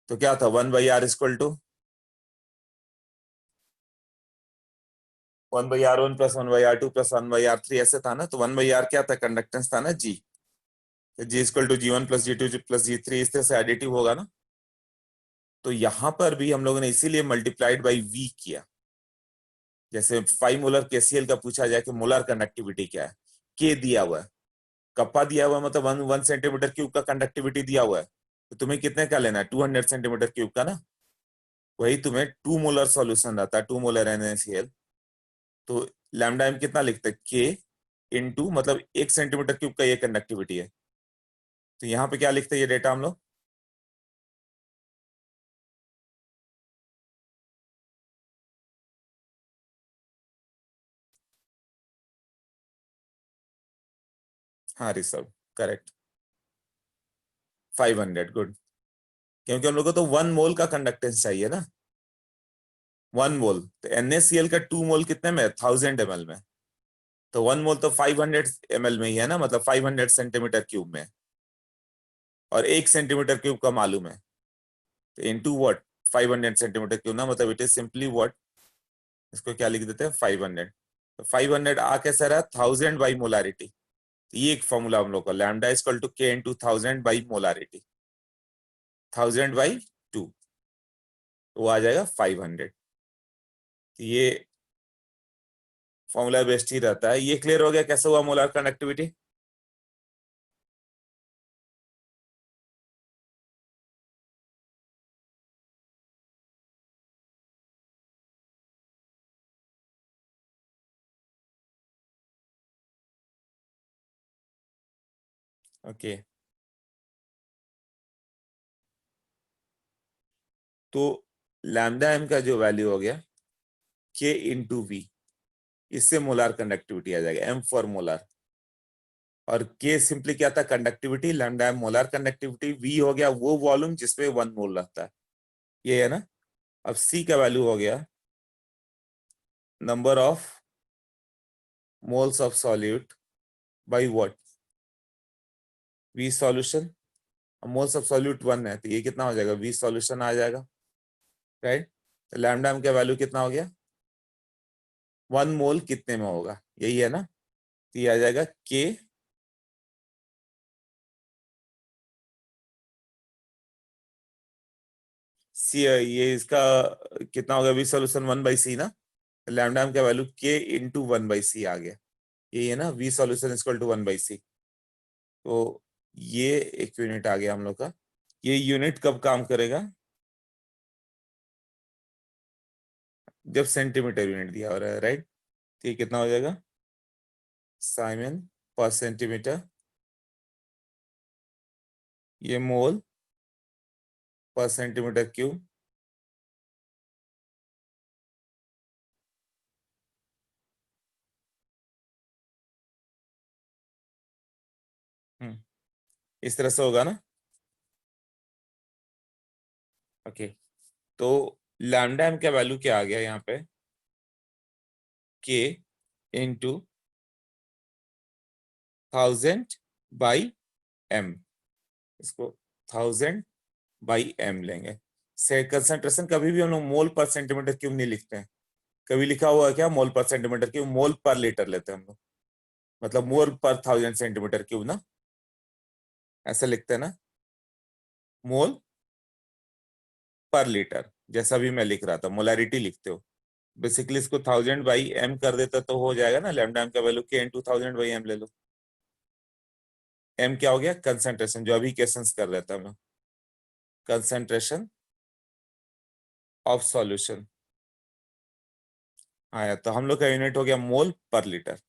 तो क्या था? 1/r1 plus 1/r2 plus 1/r3, ऐसे था ना। तो 1/r क्या था? कंडक्टेंस था ना, जी। G=G1 + G2 + G3, इस तरह से एडिटिव होगा ना। तो यहां पर भी हम लोगों ने इसीलिए मल्टीप्लाइड बाई वी किया। जैसे 5 मोलर केसीएल का पूछा जाए कि मोलर कंडक्टिविटी क्या है, के दिया हुआ है, कप्पा दिया हुआ है, मतलब 1 सेंटीमीटर क्यूब का कंडक्टिविटी दिया हुआ है, तो तुम्हें कितने का लेना है? 200 सेंटीमीटर क्यूब का ना। वही तुम्हें 2 मोलर सॉल्यूशन रहता है, 2 मोलर NaCl, तो लैम्डा एम कितना लिखते हैं? के इनटू, मतलब 1 सेंटीमीटर क्यूब का ये कंडक्टिविटी है, तो यहाँ पे क्या लिखते हैं ये डेटा हम लोग? हाँ ऋषभ, करेक्ट, 500, गुड। क्योंकि हम लोग को तो 1 मोल का कंडक्टेंस चाहिए ना, 1 मोल, तो NaCl का 2 मोल कितने में? 1000 ml में, तो 1 मोल तो 500 ml में ही है ना, मतलब 500 सेंटीमीटर क्यूब में, और 1 सेंटीमीटर क्यूब का मालूम है, तो इंटू वॉट? 500 सेंटीमीटर क्यूब ना, मतलब इट इज सिंपली वॉट, इसको क्या लिख देते हैं? 500। तो 500 आ कैसा रहा? 1000/मोलारिटी। तो ये एक फॉर्मूला हम लोग का, लैम्डा इज इक्वल टू के इंटू 1000/मोलारिटी, 1000/2, तो वो आ जाएगा 500। तो ये फॉर्मूला बेस्ट ही रहता है। ये क्लियर हो गया कैसे हुआ मोलार कंडक्टिविटी? ओके, तो लैम्डा एम का जो वैल्यू हो गया के इंटू वी, इससे मोलार कंडक्टिविटी आ जाएगा, एम फॉर मोलार। और के सिंपली क्या था? Conductivity, lambda m molar conductivity, v हो गया वो वॉल्यूम जिसपे 1 मोल रहता है, ये है ना। अब सी का वैल्यू हो गया number of moles of solute by what? V solution. Moles of solute 1 है, तो ये कितना हो जाएगा? वी सॉल्यूशन आ जाएगा, राइट। तो लैम्डा एम का वैल्यू कितना हो गया? 1 मोल कितने में होगा, यही है ना। तो ये आ जाएगा के, सी, ये इसका कितना होगा? वी सॉल्यूशन 1/c ना, लैम्डा एम का वैल्यू के इंटू 1/c आ गया, यही है ना। V solution equal to 1/c, तो ये एक यूनिट आ गया हम लोग का। ये यूनिट कब काम करेगा? जब सेंटीमीटर यूनिट दिया हो रहा है, राइट। तो ये कितना हो जाएगा? साइमन पर सेंटीमीटर, ये मोल पर सेंटीमीटर क्यूब। हम्म, इस तरह से होगा ना। ओके, तो लैम्डा एम का वैल्यू क्या आ गया यहाँ पे, के इंटू 1000/m, इसको 1000/m लेंगे। से कंसंट्रेशन कभी भी हम लोग मोल पर सेंटीमीटर क्यूब नहीं लिखते हैं, कभी लिखा हुआ है क्या मोल पर सेंटीमीटर क्यूब, मोल पर लीटर लेते हैं हम लोग, मतलब मोल पर 1000 सेंटीमीटर क्यूब ना, ऐसा लिखते हैं ना, मोल पर लीटर, जैसा भी मैं लिख रहा था मोलैरिटी लिखते हो। बेसिकली इसको 1000/m कर देता तो हो जाएगा ना, लैम्डा एम का वैल्यू के इंटू 1000/m ले लो। एम क्या हो गया, कंसंट्रेशन, जो अभी क्वेश्चंस कर रहे थे हम लोग, कंसंट्रेशन ऑफ सॉल्यूशन आया, तो हम लोग का यूनिट हो गया मोल पर लीटर।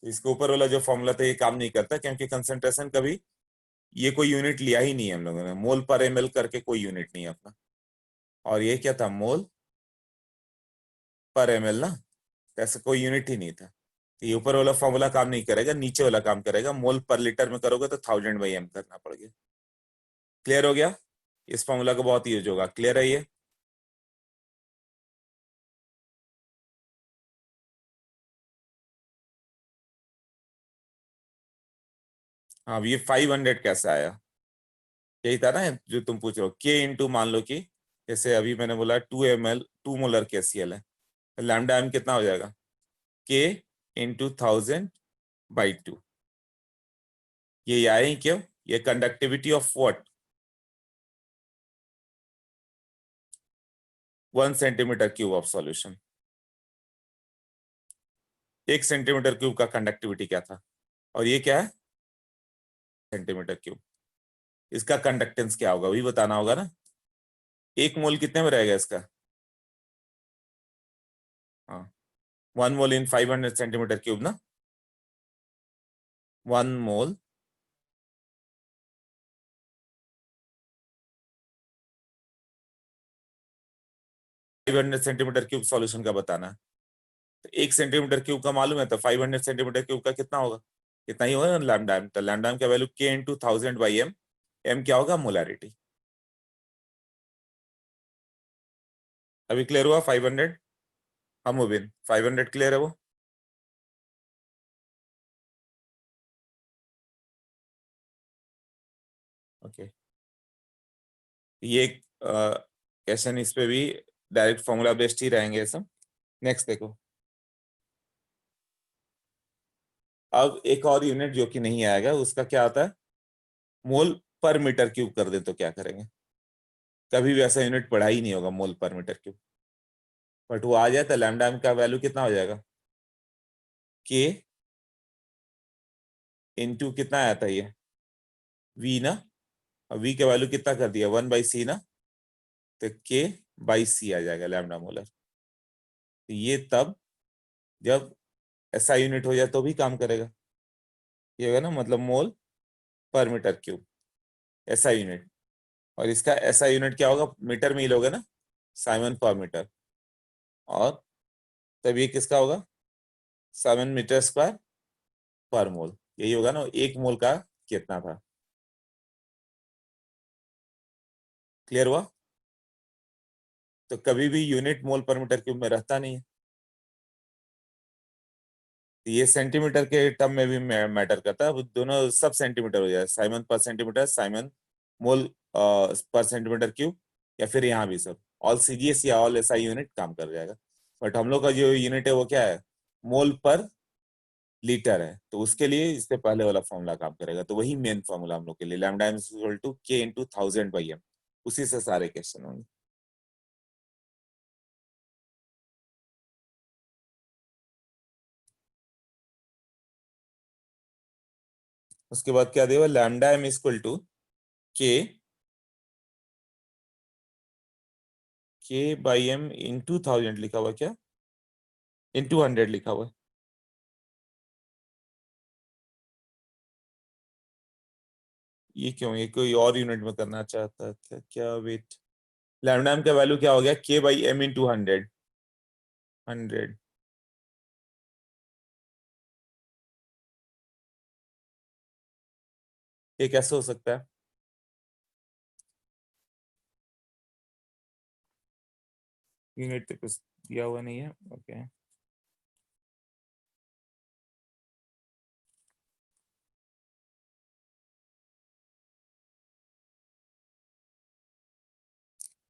इसके ऊपर वाला जो फॉर्मूला था ये काम नहीं करता, क्योंकि कंसंट्रेशन कभी ये कोई यूनिट लिया ही नहीं है हम लोगों ने, मोल पर ml करके कोई यूनिट नहीं है अपना, और ये क्या था, मोल पर ml ना, तो ऐसा कोई यूनिट ही नहीं था। तो ये ऊपर वाला फॉर्मूला काम नहीं करेगा, नीचे वाला काम करेगा, मोल पर लीटर में करोगे तो 1000/m करना पड़ेगा। क्लियर हो गया, इस फॉर्मूला का बहुत यूज होगा, क्लियर है ये। हाँ, ये 500 कैसे आया, यही था ना जो तुम पूछ रहे हो, के इंटू मान लो कि जैसे अभी मैंने बोला 2 ml 2 मोलर KCl है, तो लैम्डा एम कितना हो जाएगा, के इंटू 1000/2। ये आए ही क्यों, ये conductivity of what, 1 centimetre cube of solution. 1 centimetre cube का कंडक्टिविटी क्या था, और ये क्या है, सेंटीमीटर क्यूब, इसका कंडक्टेंस क्या होगा वही बताना होगा ना। 1 मोल कितने में रहेगा इसका, हाँ, 1 मोल इन 500 सेंटीमीटर क्यूब ना, 1 मोल 500 सेंटीमीटर क्यूब सॉल्यूशन का बताना है। तो 1 सेंटीमीटर क्यूब का मालूम है, तो 500 सेंटीमीटर क्यूब का कितना होगा, कितना ही होगा लैम्डा एम, तो लैम्डा एम का वैल्यू के इंटू 1000/m, एम क्या होगा, मोलैरिटी। अभी क्लियर हुआ 500, हम मुबिन 500 क्लियर है वो। ओके, ये क्वेश्चन इस पे भी डायरेक्ट फॉर्मूला बेस्ड ही रहेंगे ये सब। नेक्स्ट देखो, अब एक और यूनिट जो कि नहीं आएगा, उसका क्या आता है, मोल पर मीटर क्यूब कर दे तो क्या करेंगे, कभी भी ऐसा यूनिट पढ़ा ही नहीं होगा मोल पर मीटर क्यूब, बट वो आ जाए तो लैम्डा एम का वैल्यू कितना हो जाएगा, के इंटू कितना आया था ये, वी ना, और वी का वैल्यू कितना कर दिया, 1/c ना, तो k/c आ जाएगा लैम्डा मोलर। तो ये तब जब ऐसा यूनिट हो जाए तो भी काम करेगा, ये होगा ना, मतलब मोल पर मीटर क्यूब ऐसा यूनिट, और इसका ऐसा यूनिट क्या होगा, मीटर में ही लोगे ना, साइमन पर मीटर, और तब ये किसका होगा, 7 मीटर स्क्वायर पर मोल, यही होगा ना, 1 मोल का कितना था। क्लियर हुआ, तो कभी भी यूनिट मोल पर मीटर क्यूब में रहता नहीं है, ये सेंटीमीटर के टर्म में भी मैटर करता है, अब दोनों सब सेंटीमीटर हो जाए, साइमन पर सेंटीमीटर, साइमन मोल पर सेंटीमीटर क्यूब, या फिर यहाँ भी सब ऑल सीजीएस या ऑल एसआई यूनिट काम कर जाएगा। बट हम लोग का जो यूनिट है वो क्या है, मोल पर लीटर है, तो उसके लिए इससे पहले वाला फॉर्मूला काम करेगा, तो वही मेन फॉर्मूला हम लोग के लिए, लैम्डा इज इक्वल टू के इंटू 1000/m, उसी से सारे क्वेश्चन होंगे। उसके बाद क्या देगा, लैम्डा एम इक्वल टू के के/m इंटू 1000 लिखा हुआ क्या, इंटू 100 लिखा हुआ है, ये क्यों, ये कोई और यूनिट में करना चाहता था क्या, वेट, लैम्डा एम का वैल्यू क्या हो गया, k/m इंटू 100, 100 ये कैसे हो सकता है? यूनिट तो कुछ दिया हुआ नहीं है। ओके,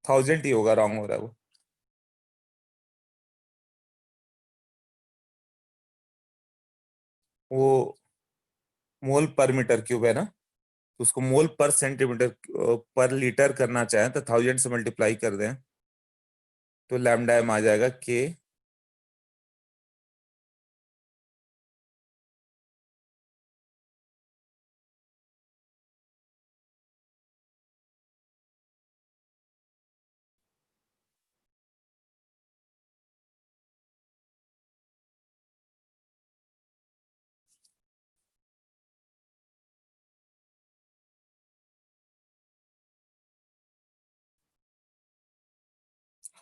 थाउजेंड ही होगा, रॉन्ग हो रहा है वो। वो मोल पर मीटर क्यूब है ना, तो उसको मोल पर सेंटीमीटर पर लीटर करना चाहें तो 1000 से मल्टीप्लाई कर दें, तो लैम्डा एम आ जाएगा के।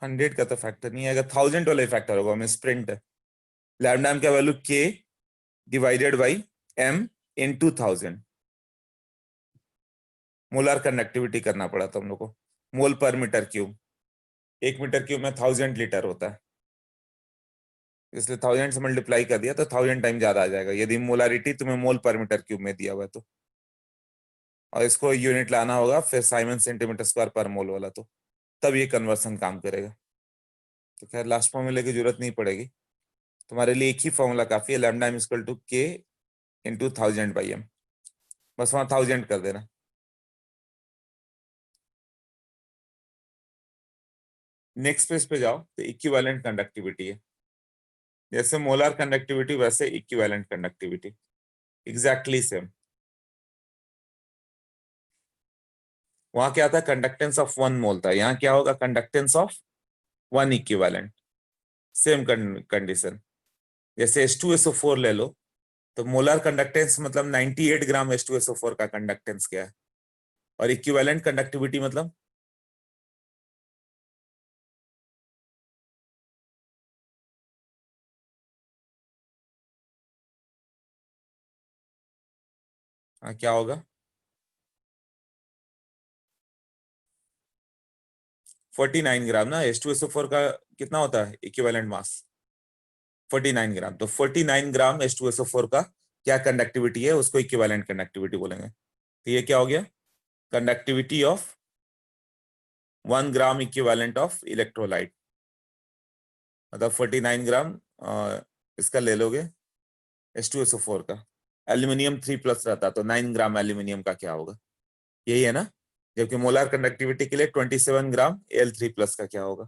100 का तो फैक्टर नहीं आएगा, 1000 वाला ही फैक्टर होगा, हमें स्प्रिंट है। लैम्डा एम का value k divided by m in 2000। Molar conductivity करना पड़ा था हम लोग को, मोल पर मीटर क्यूब। 1 मीटर क्यूब में 1000 लीटर होता है, इसलिए 1000 से मल्टीप्लाई कर दिया तो 1000 टाइम ज्यादा आ जाएगा, यदि मोलारिटी तुम्हें मोल पर मीटर क्यूब में दिया हुआ है तो। और इसको यूनिट लाना होगा फिर साइमन सेंटीमीटर स्क्वायर पर मोल वाला, तो तब ये कन्वर्सन काम करेगा। तो खैर लास्ट फॉर्मूले की जरूरत नहीं पड़ेगी, तुम्हारे लिए एक ही फॉर्मूला काफी है, लैम्डा एम इक्वल टू के इंटू 1000/m। बस वहां 1000 कर देना। नेक्स्ट पेज पे जाओ तो इक्विवेलेंट कंडक्टिविटी है, जैसे मोलर कंडक्टिविटी वैसे इक्विवेलेंट कंडक्टिविटी, एग्जैक्टली सेम। वहां क्या था, कंडक्टेंस ऑफ 1 मोल था, यहाँ क्या होगा, conductance of 1 equivalent. Same condition. जैसे H2SO4 ले लो, तो मोलर कंडक्टेंस मतलब 98 ग्राम H2SO4 का कंडक्टेंस क्या है, और इक्विवेलेंट कंडक्टिविटी मतलब क्या होगा, 49 ग्राम ना। H2SO4 का कितना होता है इक्विवेलेंट मास, 49 ग्राम। तो 49 ग्राम H2SO4 का क्या कंडक्टिविटी है, उसको इक्विवेलेंट कंडक्टिविटी बोलेंगे। तो ये क्या हो गया, conductivity of 1 gram equivalent of electrolyte, मतलब 49 ग्राम इसका ले लोगे H2SO4 का। एल्यूमिनियम 3+ रहता तो 9 ग्राम एल्यूमिनियम का क्या होगा, यही है ना। जबकि मोलर कंडक्टिविटी के लिए 27 ग्राम Al3+ का क्या होगा,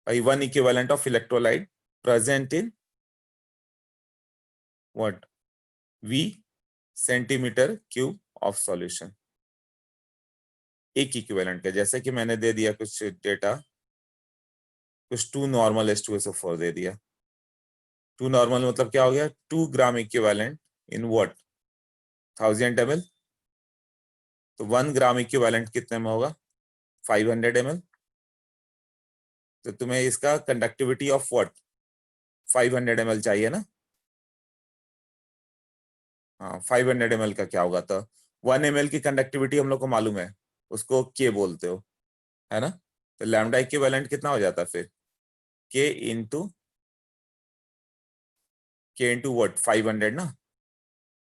भाई 1 equivalent of electrolyte present in what, V centimetre cube of solution. एक इक्विवेलेंट का, जैसे कि मैंने दे दिया कुछ डेटा, कुछ 2 नॉर्मल H2SO4 दे दिया। 2 नॉर्मल मतलब क्या हो गया, 2 gram equivalent in what, 1000 ml। तो 1 ग्राम इक्विवेलेंट कितने में होगा, 500 ml। तो तुम्हें इसका कंडक्टिविटी ऑफ व्हाट, 500 ml चाहिए ना। हाँ, 500 ml का क्या होगा, तो 1 ml की कंडक्टिविटी हम लोग को मालूम है, उसको के बोलते हो, है ना। तो लैम्डा इक्विवेलेंट कितना हो जाता है फिर, के इंटू व्हाट, 500 ना।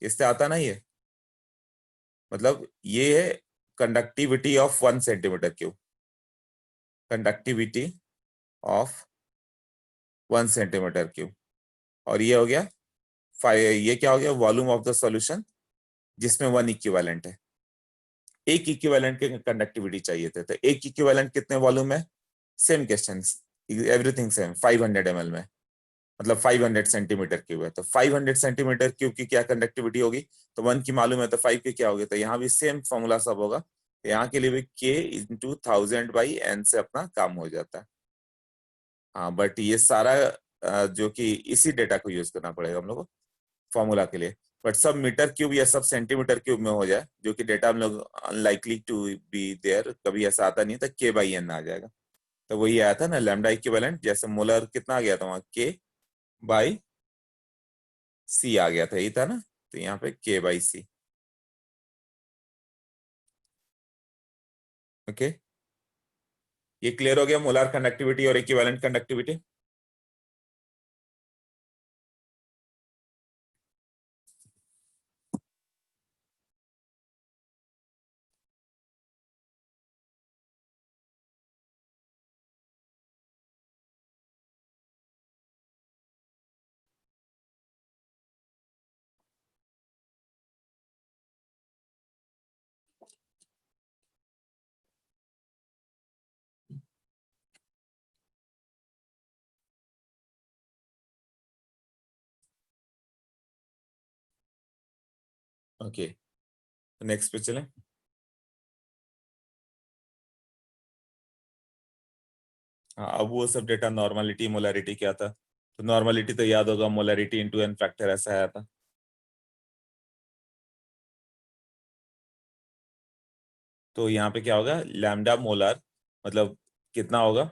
इससे आता ना ये, मतलब ये है conductivity of 1 centimetre cube, conductivity of 1 centimetre cube. और ये हो गया ये क्या हो गया, वॉल्यूम ऑफ द सॉल्यूशन, जिसमें 1 इक्विवेलेंट है। एक इक्विवेलेंट के कंडक्टिविटी चाहिए थे, तो एक इक्विवेलेंट कितने वॉल्यूम में, same question, everything same, 500 ml में, मतलब 500 सेंटीमीटर क्यूब है, तो 500 सेंटीमीटर क्यूब की क्या कंडक्टिविटी होगी, तो 1 की मालूम है तो 5 की क्या होगी, तो यहाँ भी सेम फॉर्मूला सब होगा। तो यहाँ के लिए भी के इंटू 1000/n से अपना काम हो जाता है। हाँ, बट ये सारा जो कि इसी डेटा को यूज करना पड़ेगा हम लोग को फॉर्मूला के लिए। बट सब मीटर क्यूब या सब सेंटीमीटर क्यूब में हो जाए, जो कि डेटा हम लोग अनलाइकली टू बी देयर, कभी ऐसा आता नहीं था, k/n आ जाएगा। तो वही आया था ना लैम्डा इक्विवेलेंट, जैसे मोलर कितना आ गया था वहां, k/c आ गया था, यही था ना। तो यहाँ पे k/c। ओके, ये क्लियर हो गया मोलार कंडक्टिविटी और इक्विवेलेंट कंडक्टिविटी। ओके, नेक्स्ट पे चलें। हाँ, अब वो सब डेटा नॉर्मलिटी मोलैरिटी क्या था, तो नॉर्मलिटी तो याद होगा, मोलैरिटी इनटू एन फैक्टर ऐसा आया था। तो यहाँ पे क्या होगा, लैम्डा मोलार मतलब कितना होगा,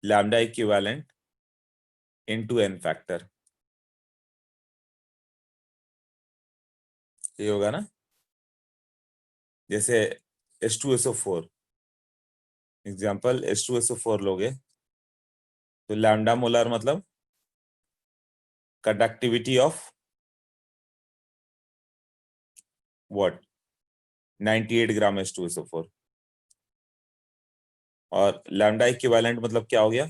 lambda equivalent into n factor, ये होगा ना। जैसे H2SO4 एग्जांपल, H2SO4 लोगे तो लैम्डा मोलार मतलब conductivity of what, 98 gram H2SO4, और लैम्डा इक्विवेलेंट मतलब क्या हो गया,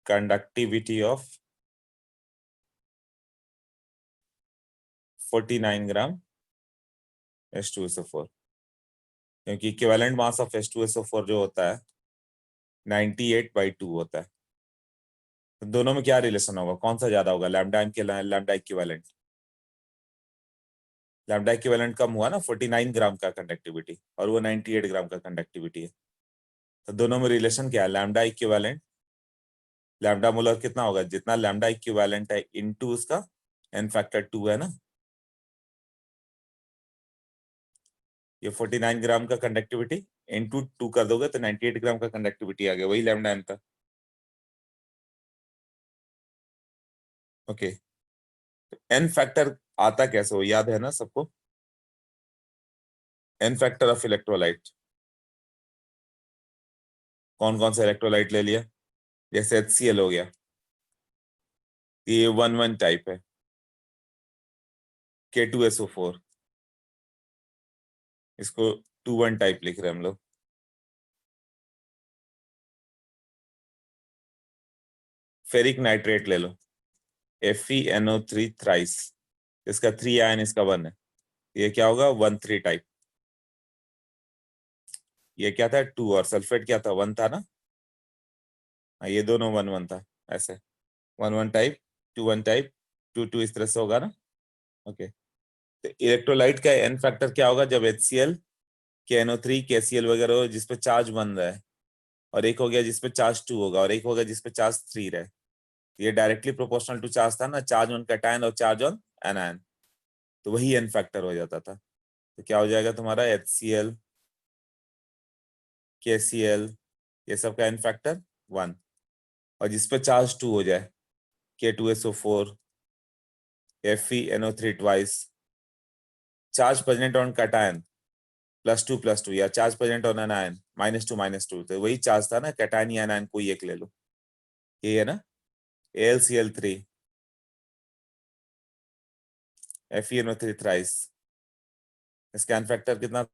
कंडक्टिविटी ऑफ 49 ग्राम H2SO4, क्योंकि इक्विवेलेंट मास ऑफ H2SO4 जो होता है 98/2 होता है। तो दोनों में क्या रिलेशन होगा, कौन सा ज्यादा होगा, लैम्डा एम के लैम्डा इक्विवेलेंट। लैम्डा इक्विवेलेंट कम हुआ ना, 49 ग्राम का कंडक्टिविटी, और वो 98 ग्राम का कंडक्टिविटी है। तो दोनों में रिलेशन क्या है, लैम्डा इक्विवेलेंट, लैम्डा मोलर कितना होगा, जितना लैम्डा इक्विवेलेंट है इनटू उसका एन फैक्टर 2 है ना। ये 49 ग्राम का कंडक्टिविटी इनटू 2 कर दोगे तो 98 ग्राम का कंडक्टिविटी आ गया, वही लैम्डा एम था। ओके, एन फैक्टर आता कैसे हो, याद है ना सबको, एन फैक्टर ऑफ इलेक्ट्रोलाइट, कौन कौन सा इलेक्ट्रोलाइट ले लिया, जैसे HCl हो गया, ये 1,1 टाइप है, K2SO4 इसको 2,1 टाइप लिख रहे हैं हम लोग। फेरिक नाइट्रेट ले लो, FeNO3 थ्राइस, इसका 3 आयन, इसका 1 है, ये क्या होगा, 1,3 टाइप। ये क्या था, 2, और सल्फेट क्या था, 1 था ना। हाँ, ये दोनों 1,1 था, ऐसे 1,1 टाइप, 2,1 टाइप, 2,2 इस तरह से होगा ना। ओके, तो इलेक्ट्रोलाइट का एन फैक्टर क्या होगा, जब HCl KNO3 KCl वगैरह हो जिसपे चार्ज 1 रहे, और एक हो गया जिसपे चार्ज 2 होगा, और एक होगा जिसपे चार्ज 3 रहे। ये डायरेक्टली प्रोपोर्शनल टू चार्ज था ना, चार्ज ऑन कैटायन और चार्ज ऑन एनायन, तो वही एन फैक्टर हो जाता था। तो क्या हो जाएगा तुम्हारा, HCl KCl ये सब का एन फैक्टर 1, और जिसपे चार्ज 2 हो जाए, K2SO4 FeNO3 twice, charge present on cation +2 या चार्ज प्रेजेंट ऑन एनायन -2 तो वही चार्ज था ना, कैटायन या एनायन कोई एक ले लो, ये है ना, AlCl3 FeNO3 थ्राइस, इसका एन फैक्टर कितना